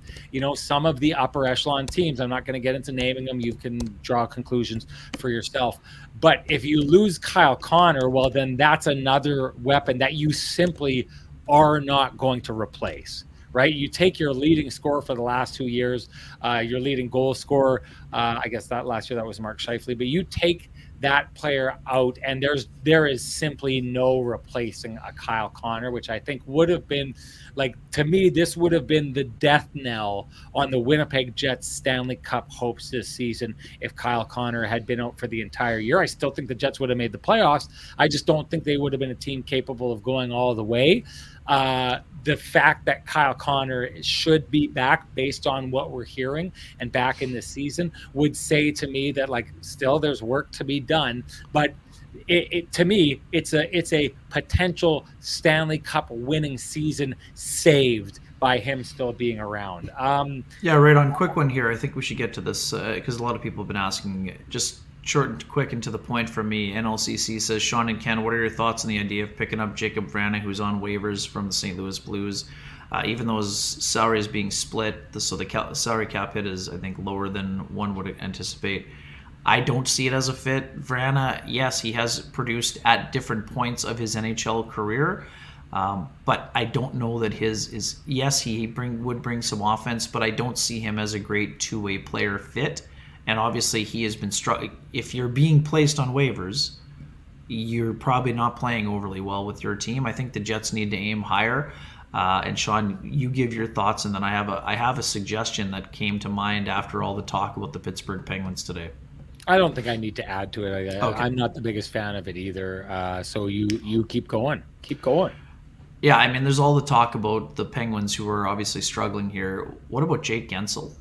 some of the upper echelon teams. I'm not going to get into naming them. You can draw conclusions for yourself. But if you lose Kyle Connor, well, then that's another weapon that you simply are not going to replace. Right? You take your leading scorer for the last 2 years, your leading goal scorer. I guess that last year that was Mark Scheifele, but you take that player out, and there is simply no replacing a Kyle Connor, which I think would have been, like, to me, this would have been the death knell on the Winnipeg Jets Stanley Cup hopes this season if Kyle Connor had been out for the entire year. I still think the Jets would have made the playoffs. I just don't think they would have been a team capable of going all the way. The fact that Kyle Connor should be back, based on what we're hearing, and back in this season, would say to me that, like, still there's work to be done. But to me, it's a potential Stanley Cup winning season saved by him still being around. Yeah, right on. Quick one here. I think we should get to this because a lot of people have been asking, just short and quick and to the point from me. NLCC says, Sean and Ken, what are your thoughts on the idea of picking up Jacob Vrana, who's on waivers from the St. Louis Blues? Even though his salary is being split, so the salary cap hit is, I think, lower than one would anticipate. I don't see it as a fit. Vrana, yes, he has produced at different points of his NHL career, but I don't know that his is. Yes, he would bring some offense, but I don't see him as a great two-way player fit. And obviously, he has been struggling. If you're being placed on waivers, you're probably not playing overly well with your team. I think the Jets need to aim higher. And Sean, you give your thoughts, and then I have a suggestion that came to mind after all the talk about the Pittsburgh Penguins today. I don't think I need to add to it. Okay. I'm not the biggest fan of it either. So you keep going. Keep going. Yeah, I mean, there's all the talk about the Penguins who are obviously struggling here. What about Jake Gensel?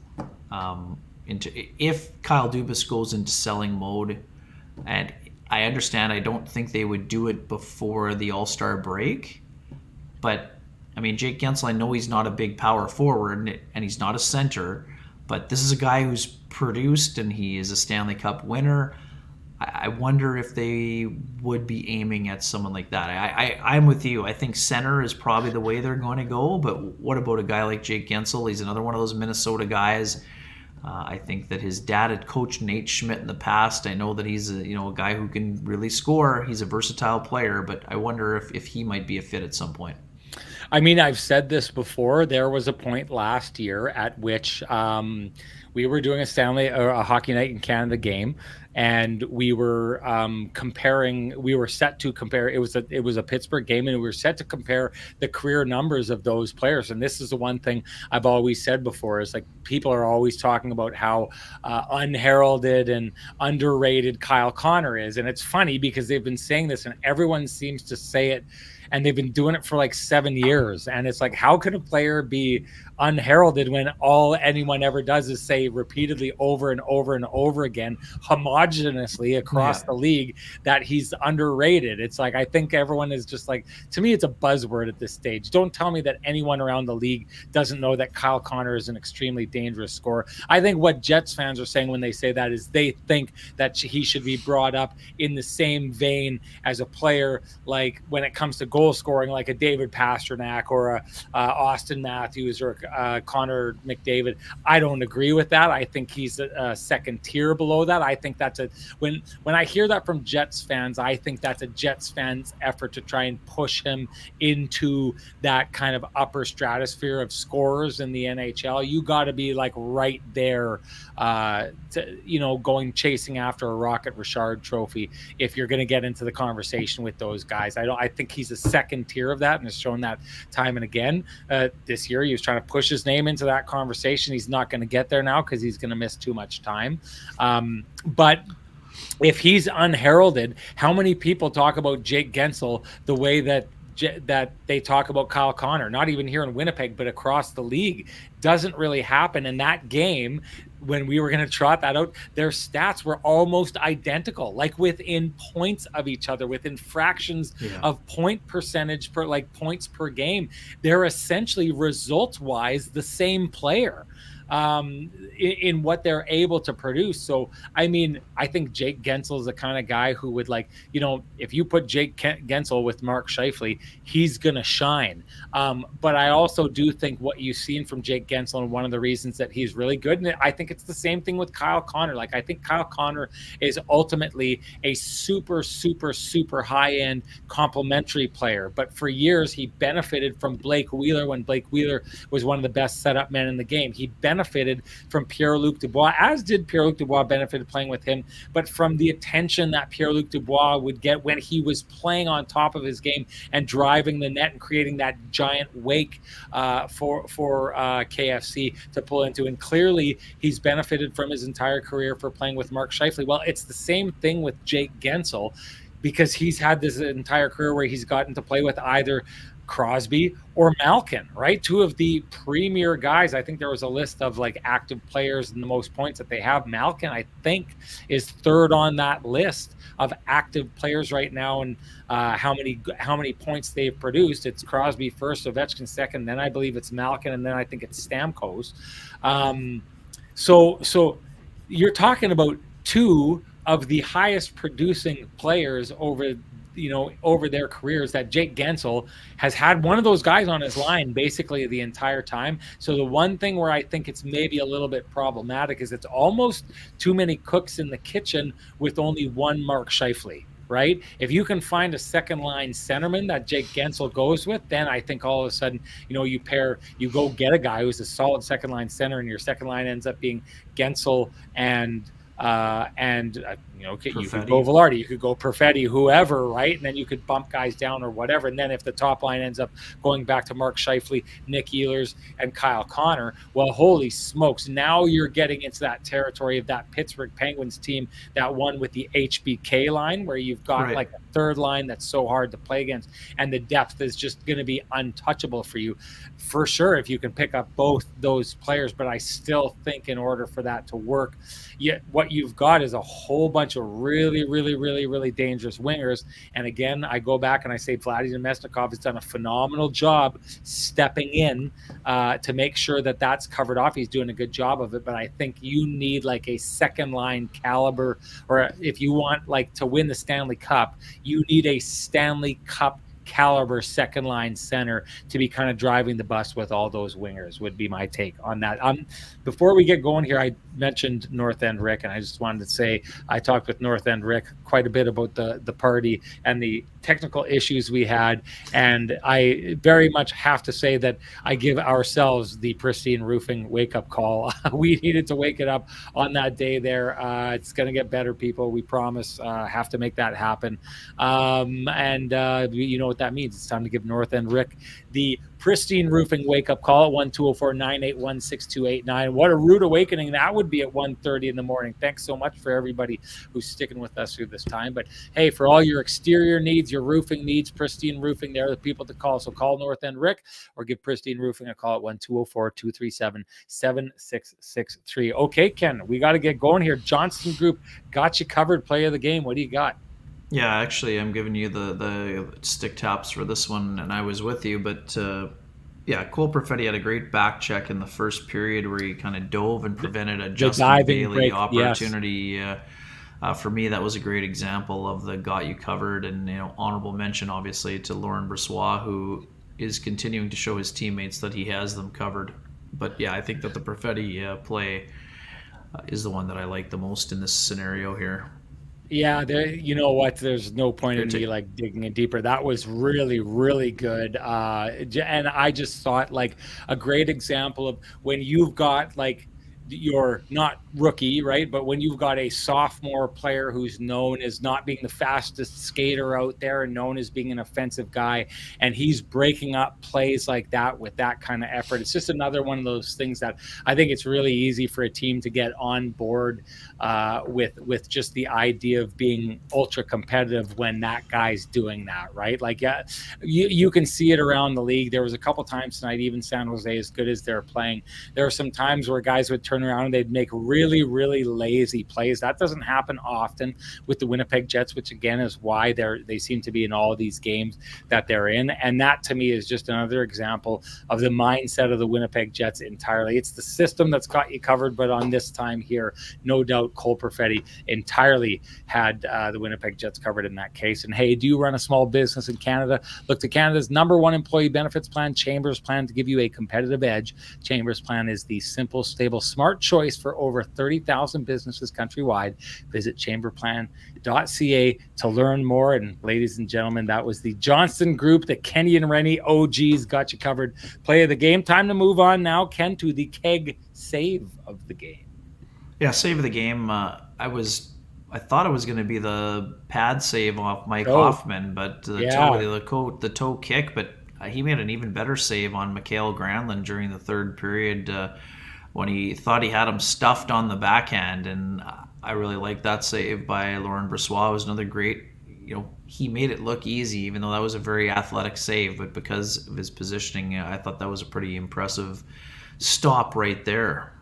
If Kyle Dubas goes into selling mode, and I understand, I don't think they would do it before the All-Star break, but I mean, Jake Gensel, I know he's not a big power forward and he's not a center, but this is a guy who's produced and he is a Stanley Cup winner. I wonder if they would be aiming at someone like that. I'm with you. I think center is probably the way they're going to go, but what about a guy like Jake Gensel? He's another one of those Minnesota guys. I think that his dad had coached Nate Schmidt in the past. I know that he's a guy who can really score. He's a versatile player, but I wonder if he might be a fit at some point. I mean, I've said this before. There was a point last year at which we were doing a hockey night in Canada game, and we were comparing. We were set to compare. It was a Pittsburgh game, and we were set to compare the career numbers of those players. And this is the one thing I've always said before: is like people are always talking about how unheralded and underrated Kyle Connor is, and it's funny because they've been saying this, and everyone seems to say it. And they've been doing it for like 7 years. And it's like, how can a player be unheralded when all anyone ever does is say repeatedly over and over and over again, homogeneously across the league, that he's underrated? It's like, I think everyone is just like, to me, it's a buzzword at this stage. Don't tell me that anyone around the league doesn't know that Kyle Connor is an extremely dangerous scorer. I think what Jets fans are saying when they say that is they think that he should be brought up in the same vein as a player, like when it comes to goal scoring, like a David Pastrnak or a Austin Matthews or Connor McDavid. I don't agree with that. I think he's a second tier below that. I think that's when I hear that from Jets fans, I think that's a Jets fans effort to try and push him into that kind of upper stratosphere of scorers in the NHL. You got to be like right there, going chasing after a Rocket Richard trophy if you're going to get into the conversation with those guys. I think he's a second tier of that, and has shown that time and again. This year he was trying to push his name into that conversation. He's not going to get there now because he's going to miss too much time. But if he's unheralded, how many people talk about Jake Gensel the way that they talk about Kyle Connor? Not even here in Winnipeg, but across the league. Doesn't really happen. In that game, when we were going to trot that out, their stats were almost identical, like within points of each other, within fractions of point percentage per, like points per game. They're essentially results wise the same player in what they're able to produce. So, I mean, I think Jake Gensel is the kind of guy who would, like, if you put Jake Gensel with Mark Scheifele, he's going to shine. But I also do think what you've seen from Jake Gensel, and one of the reasons that he's really good, and I think it's the same thing with Kyle Connor. Like, I think Kyle Connor is ultimately a super, super, super high-end complementary player. But for years, he benefited from Blake Wheeler when Blake Wheeler was one of the best setup men in the game. He benefited from Pierre-Luc Dubois, as did Pierre-Luc Dubois benefited playing with him, but from the attention that Pierre-Luc Dubois would get when he was playing on top of his game and driving the net and creating that giant wake for KFC to pull into. And clearly, he's benefited from his entire career for playing with Mark Scheifele. Well, it's the same thing with Jake Gensel, because he's had this entire career where he's gotten to play with either Crosby or Malkin, right? Two of the premier guys. I think there was a list of like active players and the most points that they have. Malkin, I think, is third on that list of active players right now, and how many points they've produced. It's Crosby first, Ovechkin second, then I believe it's Malkin, and then I think it's Stamkos. So you're talking about two of the highest producing players over their careers, that Jake Gensel has had one of those guys on his line basically the entire time. So the one thing where I think it's maybe a little bit problematic is it's almost too many cooks in the kitchen with only one Mark Scheifele. Right? If you can find a second line centerman that Jake Gensel goes with, then I think all of a sudden, you go get a guy who's a solid second line center, and your second line ends up being Gensel and you could go Perfetti. Velarde, you could go Perfetti, whoever, right? And then you could bump guys down or whatever. And then if the top line ends up going back to Mark Scheifele, Nick Ehlers, and Kyle Connor, well, holy smokes! Now you're getting into that territory of that Pittsburgh Penguins team that won with the HBK line, where you've got Right. like a third line that's so hard to play against, and the depth is just going to be untouchable for you, for sure, if you can pick up both those players. But I still think in order for that to work, what you've got is a whole bunch of really, really, really, really dangerous wingers. And again, I go back and I say Vladimir Mesnikov has done a phenomenal job stepping in to make sure that that's covered off. He's doing a good job of it. But I think you need like a second line caliber, or if you want like to win the Stanley Cup, you need a Stanley Cup caliber second line center to be kind of driving the bus with all those wingers, would be my take on that. Before we get going here, I mentioned North End Rick, and I just wanted to say I talked with North End Rick quite a bit about the party and the technical issues we had, and I very much have to say that I give ourselves the Pristine Roofing wake-up call. We needed to wake it up on that day there. It's going to get better, people. We promise. Have to make that happen. And you know what that means. It's time to give North End Rick the Pristine Roofing wake-up call at 1-204-981-6289. What a rude awakening that would be at 1:30 in the morning. Thanks so much for everybody who's sticking with us through this time. But hey, for all your exterior needs, your roofing needs, Pristine Roofing, they're the people to call. So call North End Rick or give Pristine Roofing a call at 1-204-237-7663. Okay, Ken, we got to get going here. Johnston Group got you covered. Play of the game. What do you got? Yeah, actually, I'm giving you the stick taps for this one, and I was with you. But yeah, Cole Perfetti had a great back check in the first period where he kind of dove and prevented a The Justin diving Bailey break, yes. opportunity. For me, that was a great example of the got you covered, and honorable mention obviously to Laurent Brossoit, who is continuing to show his teammates that he has them covered. But yeah, I think that the Perfetti play is the one that I like the most in this scenario here. Yeah, you know what? There's no point Your in me take. like digging in deeper. That was really, really good. And I just thought like a great example of when you've got like you're not rookie, right? But when you've got a sophomore player who's known as not being the fastest skater out there and known as being an offensive guy, and he's breaking up plays like that with that kind of effort, it's just another one of those things that I think it's really easy for a team to get on board with just the idea of being ultra competitive when that guy's doing that, right? Like, yeah, you can see it around the league. There was a couple times tonight, even San Jose, as good as they're playing, there are some times where guys would turn around and they'd make really, really lazy plays. That doesn't happen often with the Winnipeg Jets, which again is why they seem to be in all of these games that they're in. And that to me is just another example of the mindset of the Winnipeg Jets entirely. It's the system that's got you covered, but on this time here, no doubt Cole Perfetti entirely had the Winnipeg Jets covered in that case. And hey, do you run a small business in Canada? Look to Canada's #1 employee benefits plan, Chambers Plan, to give you a competitive edge. Chambers Plan is the simple, stable, smart choice for over 30,000 businesses countrywide. Visit chamberplan.ca to learn more. And ladies and gentlemen, that was the Johnston Group, the Kenny and Renny OGs got you covered. Play of the game. Time to move on now, Ken, to the keg save of the game. Yeah, save of the game. I thought it was going to be the pad save off Mike Oh, Hoffman, but yeah. the toe kick. But he made an even better save on Mikael Granlund during the third period when he thought he had him stuffed on the backhand, and I really liked that save by Laurent Brossoit. It was another great. He made it look easy, even though that was a very athletic save. But because of his positioning, I thought that was a pretty impressive stop right there.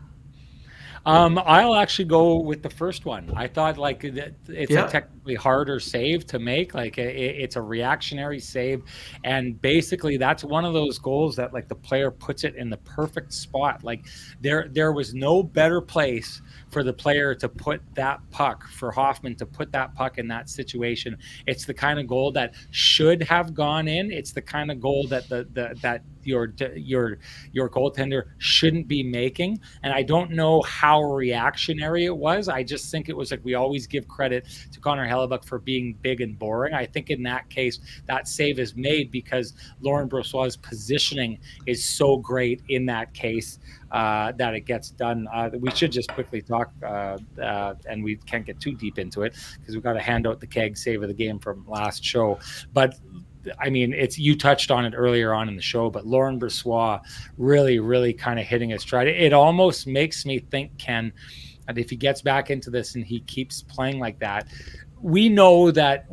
I'll actually go with the first one. I thought like it's a Yeah. technically harder save to make. Like it's a reactionary save, and basically that's one of those goals that like the player puts it in the perfect spot. Like there was no better place for the player to put that puck, for Hoffman to put that puck in that situation. It's the kind of goal that should have gone in. It's the kind of goal that that your goaltender shouldn't be making. And I don't know how reactionary it was. I just think it was like we always give credit to Connor Hellebuck for being big and boring. I think in that case, that save is made because Laurent Brossoit's positioning is so great in that case that it gets done. We should just quickly talk, and we can't get too deep into it because we've got to hand out the keg save of the game from last show. But I mean, it's you touched on it earlier on in the show, but Laurent Brossoit really, really kind of hitting his stride. It almost makes me think, Ken, that if he gets back into this and he keeps playing like that, we know that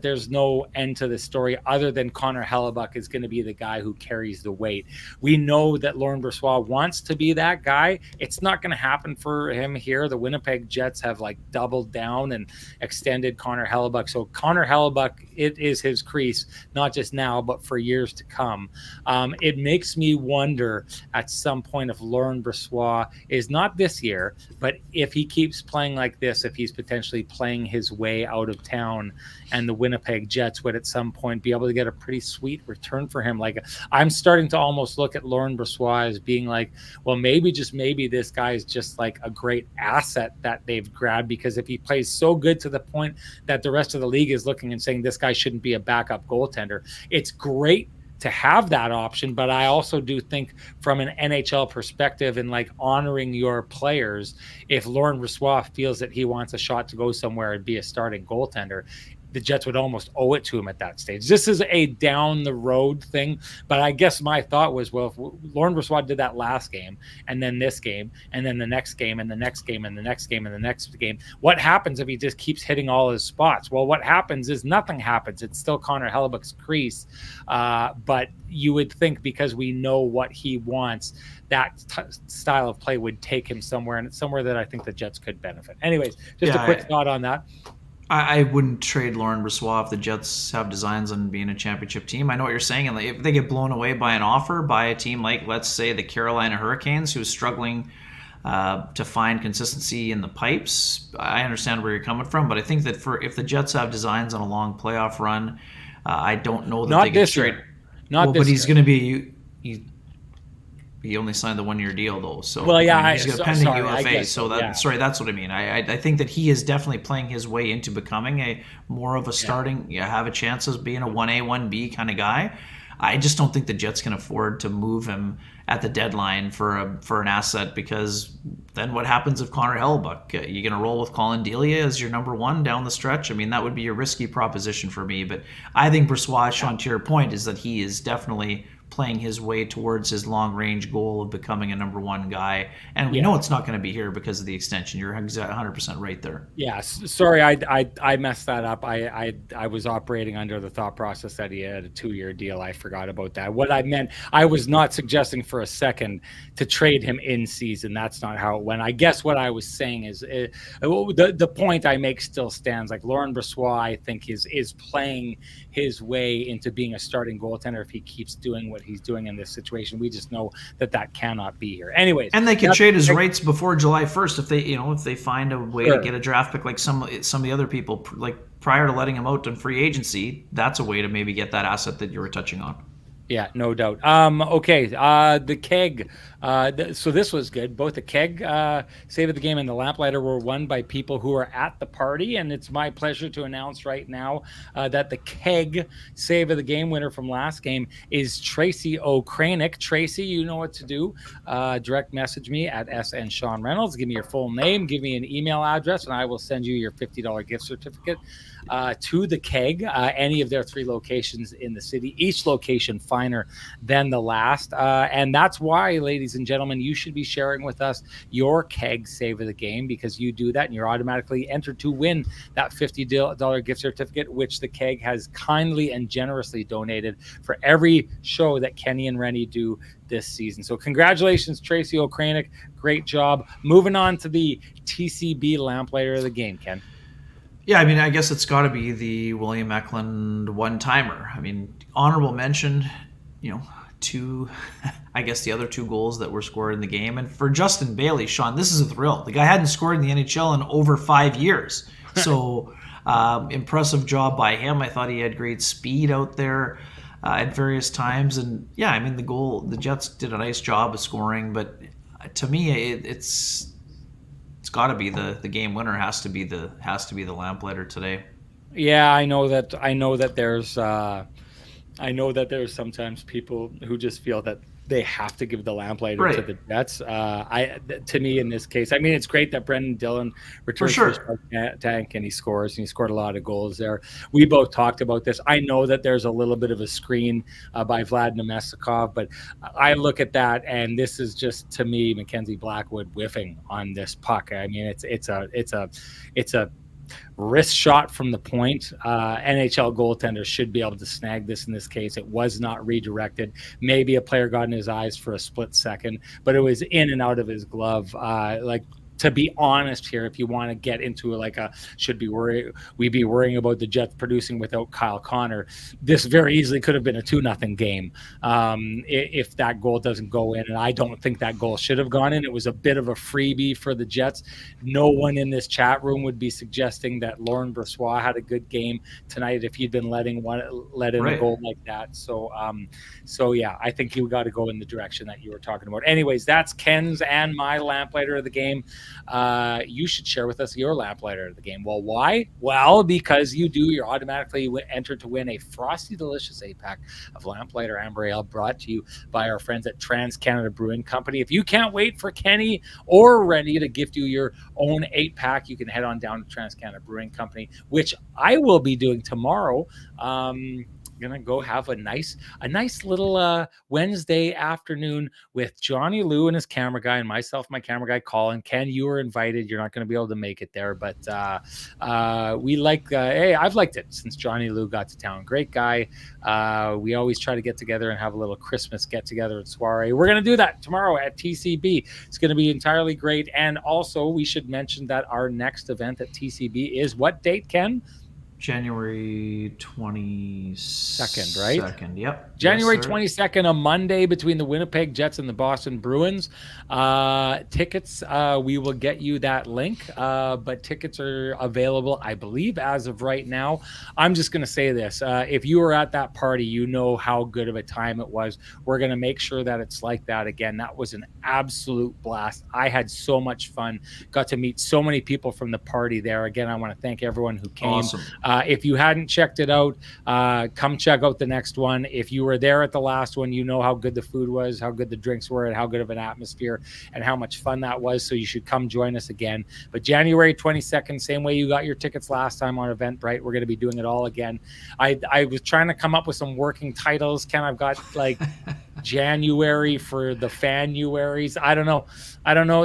there's no end to the story other than Connor Hellebuck is going to be the guy who carries the weight. We know that Laurent Brossoit wants to be that guy. It's not going to happen for him here. The Winnipeg Jets have like doubled down and extended Connor Hellebuck. So Connor Hellebuck, it is his crease, not just now, but for years to come. It makes me wonder at some point if Laurent Brossoit is not this year, but if he keeps playing like this, if he's potentially playing his way out of town, and the Winnipeg Jets would at some point be able to get a pretty sweet return for him. Like I'm starting to almost look at Laurent Brossoit as being like, well, maybe just maybe this guy is just like a great asset that they've grabbed, because if he plays so good to the point that the rest of the league is looking and saying this guy shouldn't be a backup goaltender, it's great to have that option. But I also do think from an NHL perspective and like honoring your players, if Laurent Brossoit feels that he wants a shot to go somewhere and be a starting goaltender, the Jets would almost owe it to him at that stage. This is a down the road thing, but I guess my thought was, well, if Laurent Brossoit did that last game and then this game and then the next game and the next game and the next game and the next game, what happens if he just keeps hitting all his spots? Well, what happens is nothing happens. It's still Connor Hellebuck's crease, but you would think because we know what he wants, that style of play would take him somewhere, and it's somewhere that I think the Jets could benefit. Anyways, just a quick thought on that. I wouldn't trade Laurent Brossoit if the Jets have designs on being a championship team. I know what you're saying. And if they get blown away by an offer by a team like, let's say, the Carolina Hurricanes, who's struggling to find consistency in the pipes, I understand where you're coming from. But I think that if the Jets have designs on a long playoff run, I don't know that Not they could this trade. year. Not Well, this but he's year. going to be. He only signed the 1-year deal though, so Well, yeah, I mean, he's got a pending UFA. So that yeah. sorry, that's what I mean. I think that he is definitely playing his way into becoming a more of a starting. Have a chance of being a 1A 1B kind of guy. I just don't think the Jets can afford to move him at the deadline for an asset, because then what happens if Connor Hellebuck? You going to roll with Colin Delia as your number one down the stretch? I mean, that would be a risky proposition for me. But I think Brossoit, Sean, to your point, is that he is definitely playing his way towards his long-range goal of becoming a number one guy. And we know it's not going to be here because of the extension. You're 100% right there. Yeah, sorry, I messed that up. I was operating under the thought process that he had a 2-year deal. I forgot about that. What I meant, I was not suggesting for a second to trade him in season. That's not how it went. I guess what I was saying is the point I make still stands. Like Laurent Brossoit, I think is playing his way into being a starting goaltender if he keeps doing what he's doing in this situation. We just know that cannot be here. Anyways, and they can trade his rights before July 1st if they find a way to get a draft pick like some of the other people, like prior to letting him out on free agency. That's a way to maybe get that asset that you were touching on. Yeah, no doubt. Okay. The keg. So this was good. Both the keg save of the game and the lamplighter were won by people who are at the party, and it's my pleasure to announce right now that the keg save of the game winner from last game is Tracy O'Kranick. Tracy, you know what to do. Direct message me at SN Sean Reynolds. Give me your full name. Give me an email address, and I will send you your $50 gift certificate. to the Keg, any of their 3 locations in the city, each location finer than the last. And that's why, ladies and gentlemen, you should be sharing with us your Keg save of the game, because you do that and you're automatically entered to win that $50 gift certificate, which the Keg has kindly and generously donated for every show that Kenny and Renny do this season. So congratulations, Tracy O'Kranick. Great job. Moving on to the TCB Lamplighter of the game, Ken. Yeah, I mean, I guess it's got to be the William Eklund one-timer. I mean, honorable mention, two, I guess the other 2 goals that were scored in the game. And for Justin Bailey, Sean, this is a thrill. The guy hadn't scored in the NHL in over 5 years. So impressive job by him. I thought he had great speed out there at various times. And yeah, I mean, the Jets did a nice job of scoring. But to me, it's got to be the game winner. Has to be the lamplighter today. Yeah, I know that there's sometimes people who just feel that they have to give the lamplighter to the Jets. To me, in this case, I mean, it's great that Brendan Dillon returns to his tank and he scores, and he scored a lot of goals there. We both talked about this. I know that there's a little bit of a screen by Vlad Nemestikov, but I look at that, and this is just, to me, Mackenzie Blackwood whiffing on this puck. I mean, it's a wrist shot from the point. NHL goaltenders should be able to snag this in this case. It was not redirected. Maybe a player got in his eyes for a split second, but it was in and out of his glove. To be honest here, if you want to get into like a we be worrying about the Jets producing without Kyle Connor, this very easily could have been a 2-0 game if that goal doesn't go in. And I don't think that goal should have gone in. It was a bit of a freebie for the Jets. No one in this chat room would be suggesting that Laurent Brossoit had a good game tonight if he'd been let in a goal like that. So yeah, I think you got to go in the direction that you were talking about. Anyways, that's Ken's and my lamplighter of the game. You should share with us your lamplighter of the game. Well, why? Well, because you're automatically entered to win a Frosty Delicious 8-pack of Lamplighter Amber Ale, brought to you by our friends at Trans-Canada Brewing Company. If you can't wait for Kenny or Renny to gift you your own 8-pack, you can head on down to Trans-Canada Brewing Company, which I will be doing tomorrow. Gonna go have a nice little Wednesday afternoon with Johnny Lou and his camera guy, and myself, my camera guy Colin. Ken, you were invited. You're not going to be able to make it there, but we like. Hey, I've liked it since Johnny Lou got to town. Great guy. We always try to get together and have a little Christmas get together at soiree. We're gonna do that tomorrow at TCB. It's gonna be entirely great. And also, we should mention that our next event at TCB is what date, Ken? January 22nd, right? 2nd, yep. January 22nd, a Monday, between the Winnipeg Jets and the Boston Bruins. Tickets, we will get you that link, but tickets are available, I believe, as of right now. I'm just going to say this. If you were at that party, you know how good of a time it was. We're going to make sure that it's like that again. That was an absolute blast. I had so much fun. Got to meet so many people from the party there. Again, I want to thank everyone who came. Awesome. If you hadn't checked it out, come check out the next one. If you were there at the last one, you know how good the food was, how good the drinks were, and how good of an atmosphere and how much fun that was. So you should come join us again. But January 22nd, same way you got your tickets last time on Eventbrite, we're going to be doing it all again. I was trying to come up with some working titles. Ken, I've got like January for the Fanuaries. I don't know.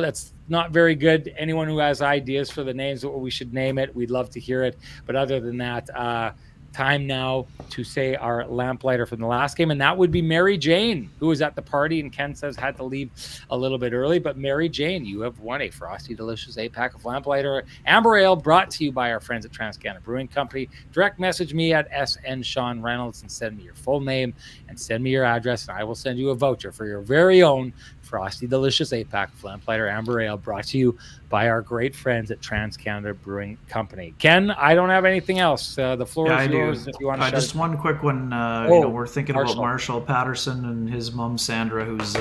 That's not very good. Anyone who has ideas for the names, what we should name it, we'd love to hear it. But other than that, time now to say our lamplighter from the last game, and that would be Mary Jane, who was at the party and Ken says had to leave a little bit early. But Mary Jane, you have won a Frosty Delicious 8-pack of Lamplighter Amber Ale, brought to you by our friends at Trans-Canada Brewing Company. Direct message me at SN Sean Reynolds and send me your full name and send me your address, and I will send you a voucher for your very own Frosty Delicious 8-pack of Lamplighter Amber Ale, brought to you by our great friends at Trans-Canada Brewing Company. Ken, I don't have anything else. The floor is yours if you want to just one quick one. We're thinking about Marshall Patterson and his mom, Sandra, who's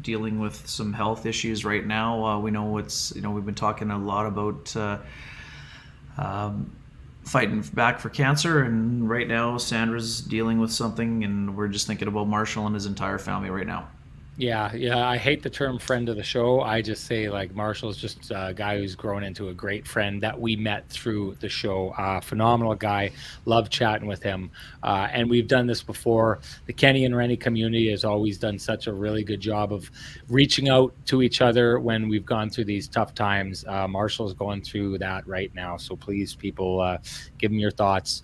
dealing with some health issues right now. We know we've been talking a lot about fighting back for cancer, and right now Sandra's dealing with something, and we're just thinking about Marshall and his entire family right now. Yeah. I hate the term friend of the show. I just say like Marshall's just a guy who's grown into a great friend that we met through the show. Phenomenal guy. Love chatting with him. And we've done this before. The Kenny and Renny community has always done such a really good job of reaching out to each other when we've gone through these tough times. Marshall's going through that right now. So please, people, give him your thoughts.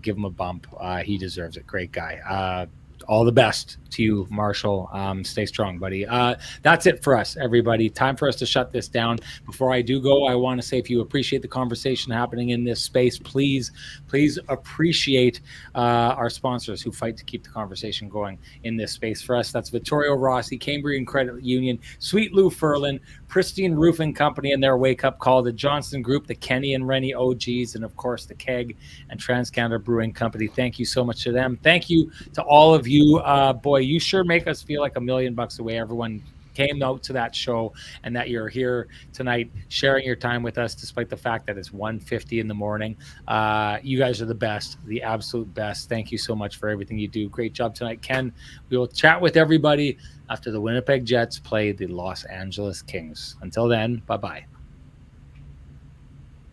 Give him a bump. He deserves it. Great guy. All the best to you, Marshall. Stay strong, buddy. That's it for us, everybody. Time for us to shut this down. Before I do go, I want to say if you appreciate the conversation happening in this space, please appreciate our sponsors who fight to keep the conversation going in this space for us. That's Vittorio Rossi, Cambrian Credit Union, Sweet Lou Furlan, Pristine Roofing Company and their wake up call, the Johnson Group, the Kenny and Renny OGs, and of course the Keg and TransCanada Brewing Company. Thank you so much to them. Thank you to all of you. Boy, you sure make us feel like $1,000,000 away. Everyone came out to that show and that you're here tonight sharing your time with us despite the fact that it's 1:50 in the morning. You guys are the best, the absolute best. Thank you so much for everything you do. Great job tonight, Ken. We will chat with everybody after the Winnipeg Jets play the Los Angeles Kings. Until then, bye-bye.